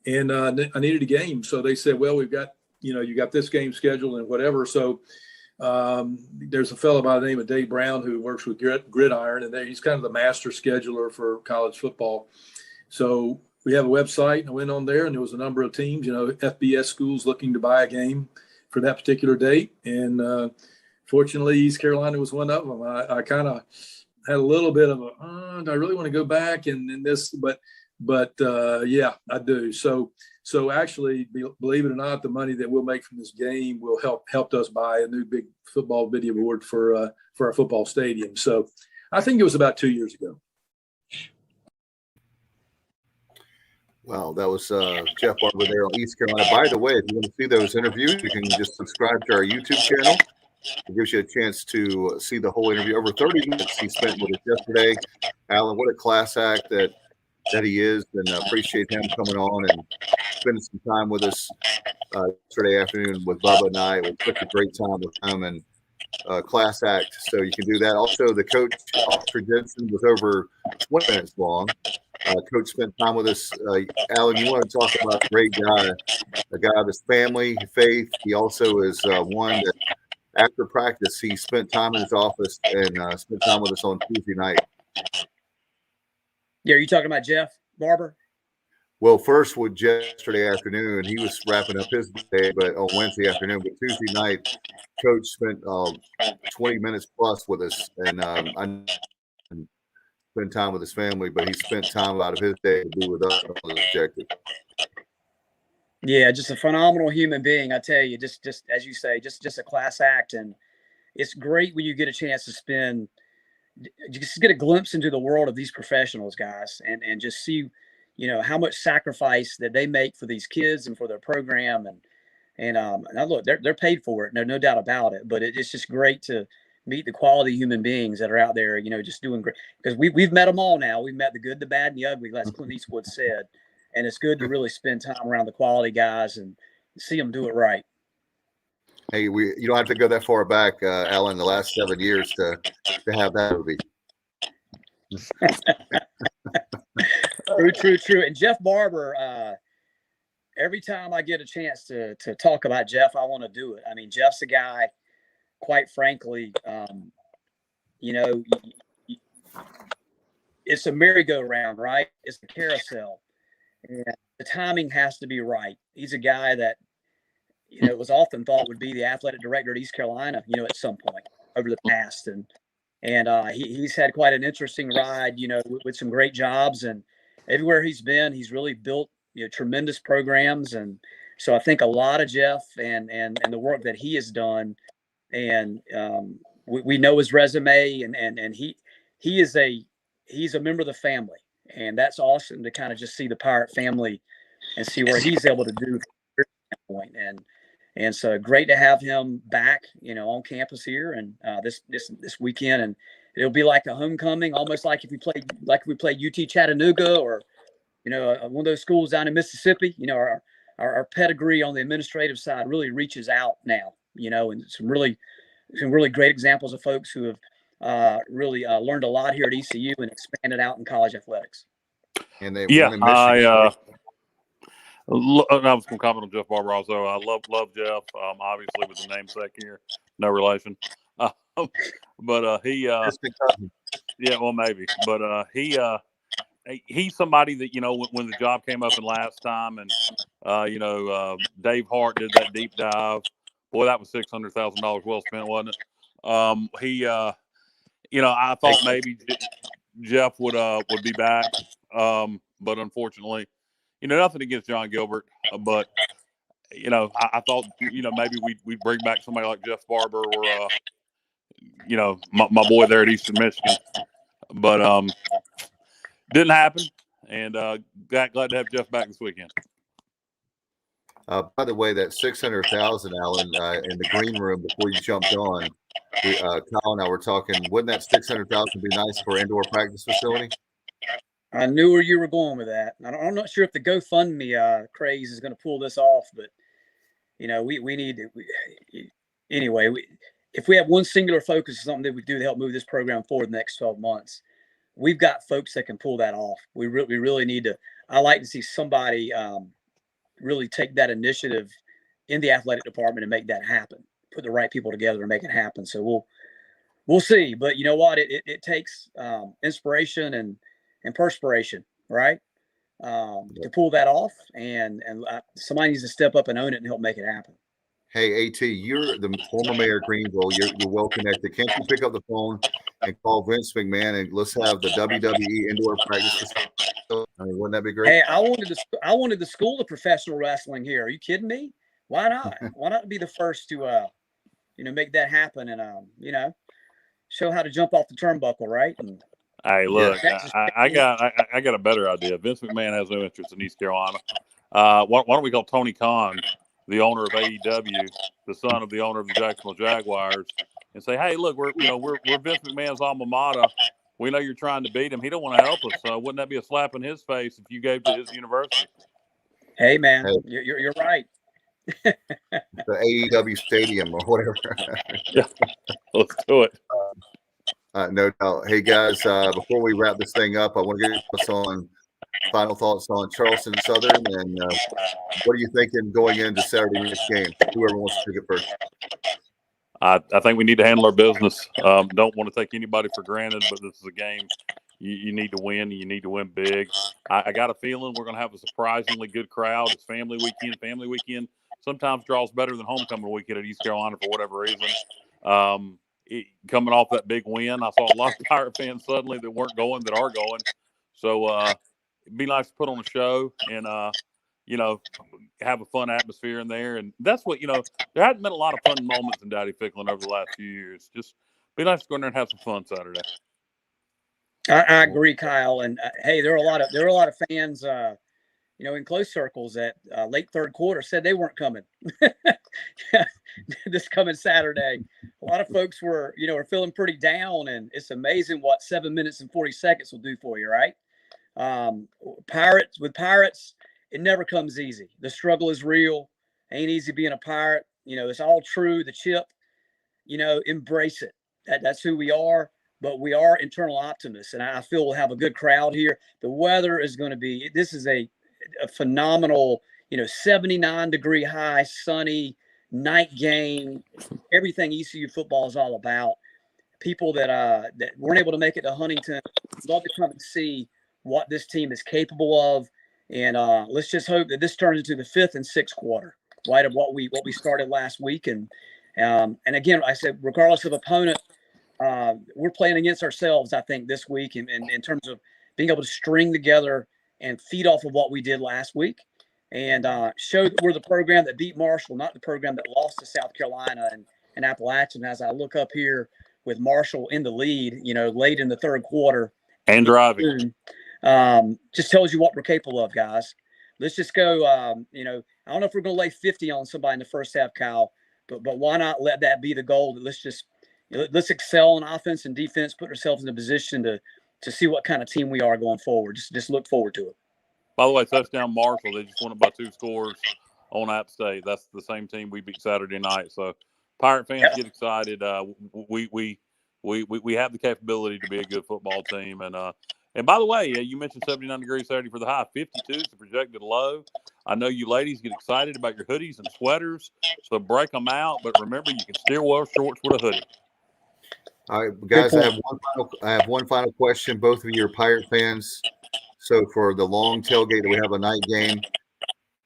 And I needed a game. So they said, well, we've got, you got this game scheduled and whatever. So there's a fellow by the name of Dave Brown who works with Gridiron, and he's kind of the master scheduler for college football. So we have a website, and I went on there, and there was a number of teams, FBS schools looking to buy a game for that particular date. And fortunately, East Carolina was one of them. I kind of had a little bit of do I really want to go back and this, but yeah, I do. So actually, believe it or not, the money that we'll make from this game will help us buy a new big football video board for our football stadium. So I think it was about 2 years ago. Wow, that was Jeff Barber there on East Carolina. By the way, if you want to see those interviews, you can just subscribe to our YouTube channel. It gives you a chance to see the whole interview. Over 30 minutes he spent with us yesterday. Alan, what a class act that he is, and appreciate him coming on and spending some time with us yesterday afternoon with Bubba and I. It was such a great time with him, and class act. So you can do that. Also, the coach, Autry Denson, was over 20 minutes long. Coach spent time with us. Alan, you want to talk about a great guy, a guy of his family, faith. He also is one that after practice, he spent time in his office and spent time with us on Tuesday night. Yeah, are you talking about Jeff Barber? Well, first with yesterday afternoon, he was wrapping up his day, but on Wednesday afternoon. But Tuesday night, Coach spent 20 minutes plus with us, and I spend time with his family, but he spent time out of his day to be with us on the objective. Yeah, just a phenomenal human being. I tell you, just as you say, just a class act. And it's great when you get a chance to just get a glimpse into the world of these professionals, guys, and just see, how much sacrifice that they make for these kids and for their program. And look, they're paid for it. No doubt about it. But it's just great to meet the quality human beings that are out there, just doing great, because we've met them all now. We've met the good, the bad, and the ugly, as Clint Eastwood said. And it's good to really spend time around the quality guys and see them do it right. Hey, you don't have to go that far back, Alan, the last 7 years to have that movie. True. And Jeff Barber, every time I get a chance to talk about Jeff, I want to do it. I mean, Jeff's a guy, quite frankly, it's a merry-go-round, right? It's a carousel. And the timing has to be right. He's a guy that, was often thought would be the athletic director at East Carolina, at some point over the past. And he's had quite an interesting ride, with some great jobs. And everywhere he's been, he's really built, tremendous programs. And so I think a lot of Jeff and the work that he has done, and we know his resume, and he's a member of the family. And that's awesome to kind of just see the Pirate family and see where he's able to do from their standpoint. And so great to have him back, on campus here and this weekend. And it'll be like a homecoming, almost like if we played UT Chattanooga or, one of those schools down in Mississippi. Our pedigree on the administrative side really reaches out now, and some really some really great examples of folks who have really learned a lot here at ECU and expanded out in college athletics. And they Yeah, won in Michigan. I was going to comment on Jeff Barber also. I love Jeff. Obviously, with the namesake here, no relation. But he, yeah, well, maybe. But he's somebody that, you know, when the job came up in last time, and you know, Dave Hart did that deep dive. Boy, that was $600,000 well spent, wasn't it? He, you know, I thought maybe Jeff would be back, but unfortunately, you know, nothing against John Gilbert, but you know, I thought, you know, maybe we'd bring back somebody like Jeff Barber or you know, my boy there at Eastern Michigan, but didn't happen, and glad to have Jeff back this weekend. By the way, that 600,000, Alan, in the green room before you jumped on, Kyle and I were talking. Wouldn't that 600,000 be nice for indoor practice facility? I knew where you were going with that. I'm not sure if the GoFundMe craze is going to pull this off, but you know, we need to. Anyway, if we have one singular focus of something that we do to help move this program forward the next 12 months, we've got folks that can pull that off. We really need to. I like to see somebody really take that initiative in the athletic department and make that happen. Put the right people together and make it happen. So we'll see. But you know what? It takes inspiration and perspiration, right? To pull that off, and somebody needs to step up and own it and help make it happen. Hey, AT, you're the former mayor of Greenville. You're well connected. Can't you pick up the phone and call Vince McMahon and let's have the WWE indoor practice? I mean, wouldn't that be great? Hey, I wanted the school of professional wrestling here. Are you kidding me? Why not? Why not be the first to you know, make that happen and you know, show how to jump off the turnbuckle, right? And, hey, look, I got a better idea. Vince McMahon has no interest in East Carolina. Why don't we call Tony Khan, the owner of AEW, the son of the owner of the Jacksonville Jaguars, and say, hey, look, we're Vince McMahon's alma mater. We know you're trying to beat him. He don't want to help us. So wouldn't that be a slap in his face if you gave to his university? Hey, man, you're right. The AEW stadium or whatever. Yeah, let's do it. No doubt. Hey, guys, before we wrap this thing up, I want to get us on final thoughts on Charleston Southern, and what are you thinking going into Saturday night's game? Whoever wants to take it first. I think we need to handle our business. Don't want to take anybody for granted, but this is a game you need to win. You need to win big. I got a feeling we're going to have a surprisingly good crowd. It's family weekend. Family weekend sometimes draws better than homecoming weekend at East Carolina for whatever reason. Coming off that big win, I saw a lot of Pirate fans suddenly that weren't going that are going. So it'd be nice to put on a show and, you know, have a fun atmosphere in there. And that's what, you know, there hasn't been a lot of fun moments in Dowdy-Ficklen over the last few years. Just be nice to go in there and have some fun Saturday. I agree, Kyle. And hey, there are a lot of fans, you know, in close circles that late third quarter said they weren't coming this coming Saturday. A lot of folks were feeling pretty down, and it's amazing what 7 minutes and 40 seconds will do for you, right? Pirates, it never comes easy. The struggle is real. Ain't easy being a Pirate. You know, it's all true. The chip, you know, embrace it. That's who we are. But we are internal optimists, and I feel we'll have a good crowd here. The weather is going to be – this is a phenomenal, you know, 79-degree high, sunny night game. Everything ECU football is all about. People that weren't able to make it to Huntington love to come and see what this team is capable of. And let's just hope that this turns into the fifth and sixth quarter, right, of what we started last week. And again, I said, regardless of opponent, we're playing against ourselves, I think, this week in terms of being able to string together and feed off of what we did last week and show that we're the program that beat Marshall, not the program that lost to South Carolina and Appalachian. As I look up here with Marshall in the lead, you know, late in the third quarter. And driving. Just tells you what we're capable of, guys. Let's just go, you know, I don't know if we're going to lay 50 on somebody in the first half, Kyle, but why not let that be the goal? Let's excel on offense and defense, put ourselves in a position to see what kind of team we are going forward. Just look forward to it. By the way, touchdown Marshall. They just won it by 2 scores on App State. That's the same team we beat Saturday night. So Pirate fans get excited. We have the capability to be a good football team. And by the way, you mentioned 79 degrees Saturday for the high. 52 is the projected low. I know you ladies get excited about your hoodies and sweaters, so break them out. But remember, you can still wear shorts with a hoodie. All right, guys, I have one final question. Both of you are Pirate fans. So for the long tailgate that we have a night game,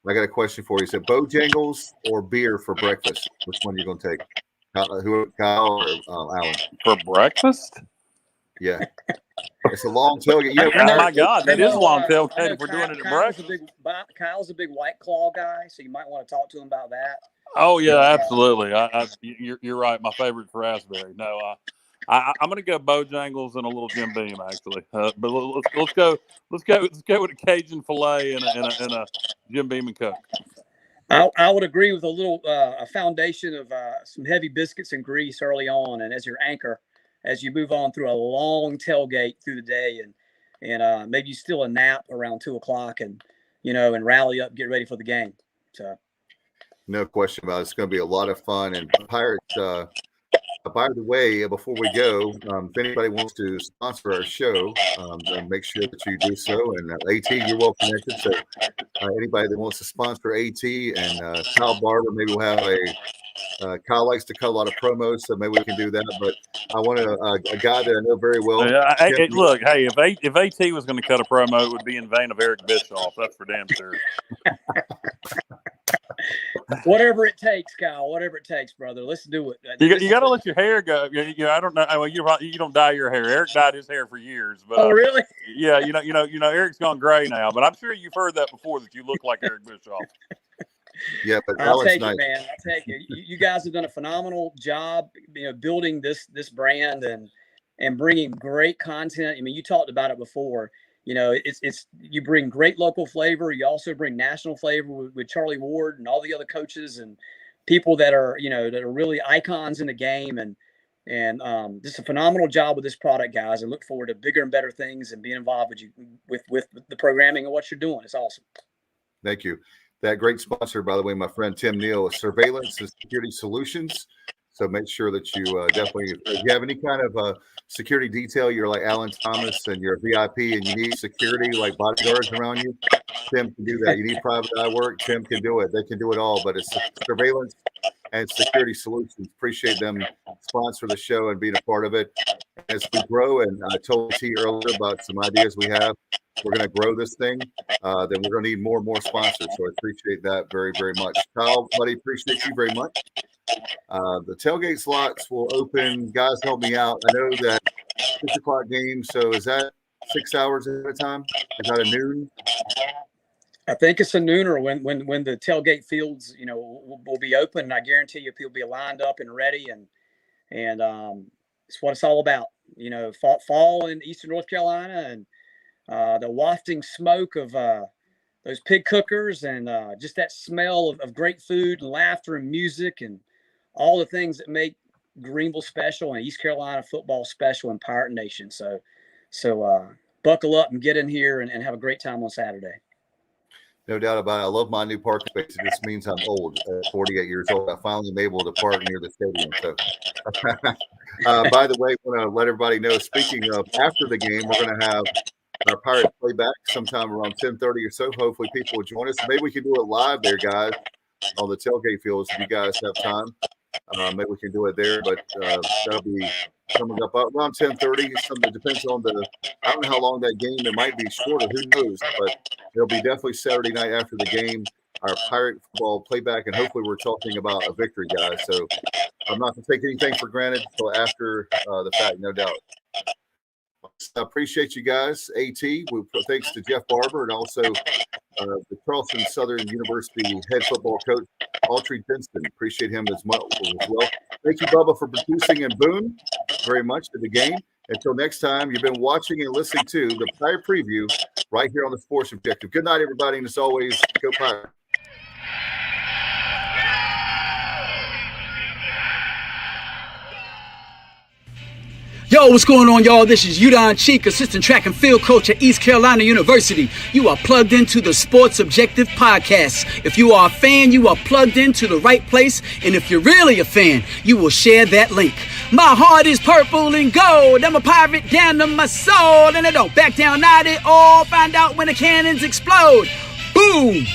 I got a question for you. Is it Bojangles or beer for breakfast? Which one are you going to take? Kyle or Alan? For breakfast? Yeah. It's a long tailgate. Oh my God, that is a long tailgate if we're doing it at breakfast. Kyle's a big White Claw guy, so you might want to talk to him about that. Oh yeah, absolutely. You're right. My favorite's raspberry. No, I'm going to go Bojangles and a little Jim Beam actually. But let's go with a Cajun filet and a Jim Beam and Coke. I would agree with a foundation of some heavy biscuits and grease early on, and as your anchor, as you move on through a long tailgate through the day, and maybe you steal a nap around 2:00 and rally up, get ready for the game. So, no question about it. It's going to be a lot of fun. And Pirates, by the way, before we go, if anybody wants to sponsor our show, then make sure that you do so. And AT, you're well connected. So anybody that wants to sponsor AT and Kyle Barber, maybe we'll have Kyle likes to cut a lot of promos, so maybe we can do that. But I want a guy that I know very well. Look, hey, if AT was going to cut a promo, it would be in vain of Eric Bischoff. That's for damn sure. Whatever it takes, Kyle. Whatever it takes, brother. Let's do it. You got to let your hair go. I don't know. Well, you don't dye your hair. Eric dyed his hair for years. But, oh, really? Yeah. Eric's gone gray now. But I'm sure you've heard that before, that you look like Eric Bischoff. Yeah, but I'll take it, man. I'll take it. You guys have done a phenomenal job, building this brand and bringing great content. I mean, you talked about it before. It's you bring great local flavor. You also bring national flavor with Charlie Ward and all the other coaches and people that are really icons in the game. And just a phenomenal job with this product, guys. I look forward to bigger and better things and being involved with you with the programming and what you're doing. It's awesome. Thank you. That great sponsor, by the way, my friend Tim Neal, is Surveillance and Security Solutions. So make sure that you definitely, if you have any kind of security detail, you're like Alan Thomas and you're a VIP and you need security, like bodyguards around you, Tim can do that. You need private eye work, Tim can do it. They can do it all, but it's Surveillance and Security Solutions. Appreciate them sponsor the show and being a part of it. As we grow, and I told T earlier about some ideas we have, we're going to grow this thing, then we're going to need more and more sponsors. So I appreciate that very, very much. Kyle, buddy, appreciate you very much. The tailgate slots will open. Guys, help me out. I know that 6 o'clock game. So is that 6 hours at a time? Is that a noon? I think it's a nooner when the tailgate fields, will be open. And I guarantee you, people will be lined up and ready. And it's what it's all about. Fall in Eastern North Carolina and the wafting smoke of those pig cookers and just that smell of great food and laughter and music and all the things that make Greenville special and East Carolina football special in Pirate Nation. So buckle up and get in here and have a great time on Saturday. No doubt about it. I love my new parking space. It just means I'm old, 48 years old. I finally am able to park near the stadium. So, by the way, I want to let everybody know, speaking of after the game, we're going to have our Pirate playback sometime around 10:30 or so. Hopefully people will join us. Maybe we can do it live there, guys, on the tailgate fields if you guys have time. Maybe we can do it there, but that'll be coming up around 10:30. Something depends on I don't know how long that game. It might be shorter. Who knows? But it'll be definitely Saturday night after the game. Our Pirate football playback, and hopefully we're talking about a victory, guys. So I'm not going to take anything for granted until after the fact, no doubt. I appreciate you guys. AT, thanks to Jeff Barber and also the Charleston Southern University head football coach, Autry Denson. Appreciate him as well. Thank you, Bubba, for producing and Boone very much to the game. Until next time, you've been watching and listening to the Pirate Preview right here on the Sports Objective. Good night, everybody, and as always, go Pirate. Yo, what's going on, y'all? This is Udon Cheek, assistant track and field coach at East Carolina University. You are plugged into the Sports Objective Podcast. If you are a fan, you are plugged into the right place. And if you're really a fan, you will share that link. My heart is purple and gold. I'm a pirate down to my soul. And I don't back down, not at all. Find out when the cannons explode. Boom!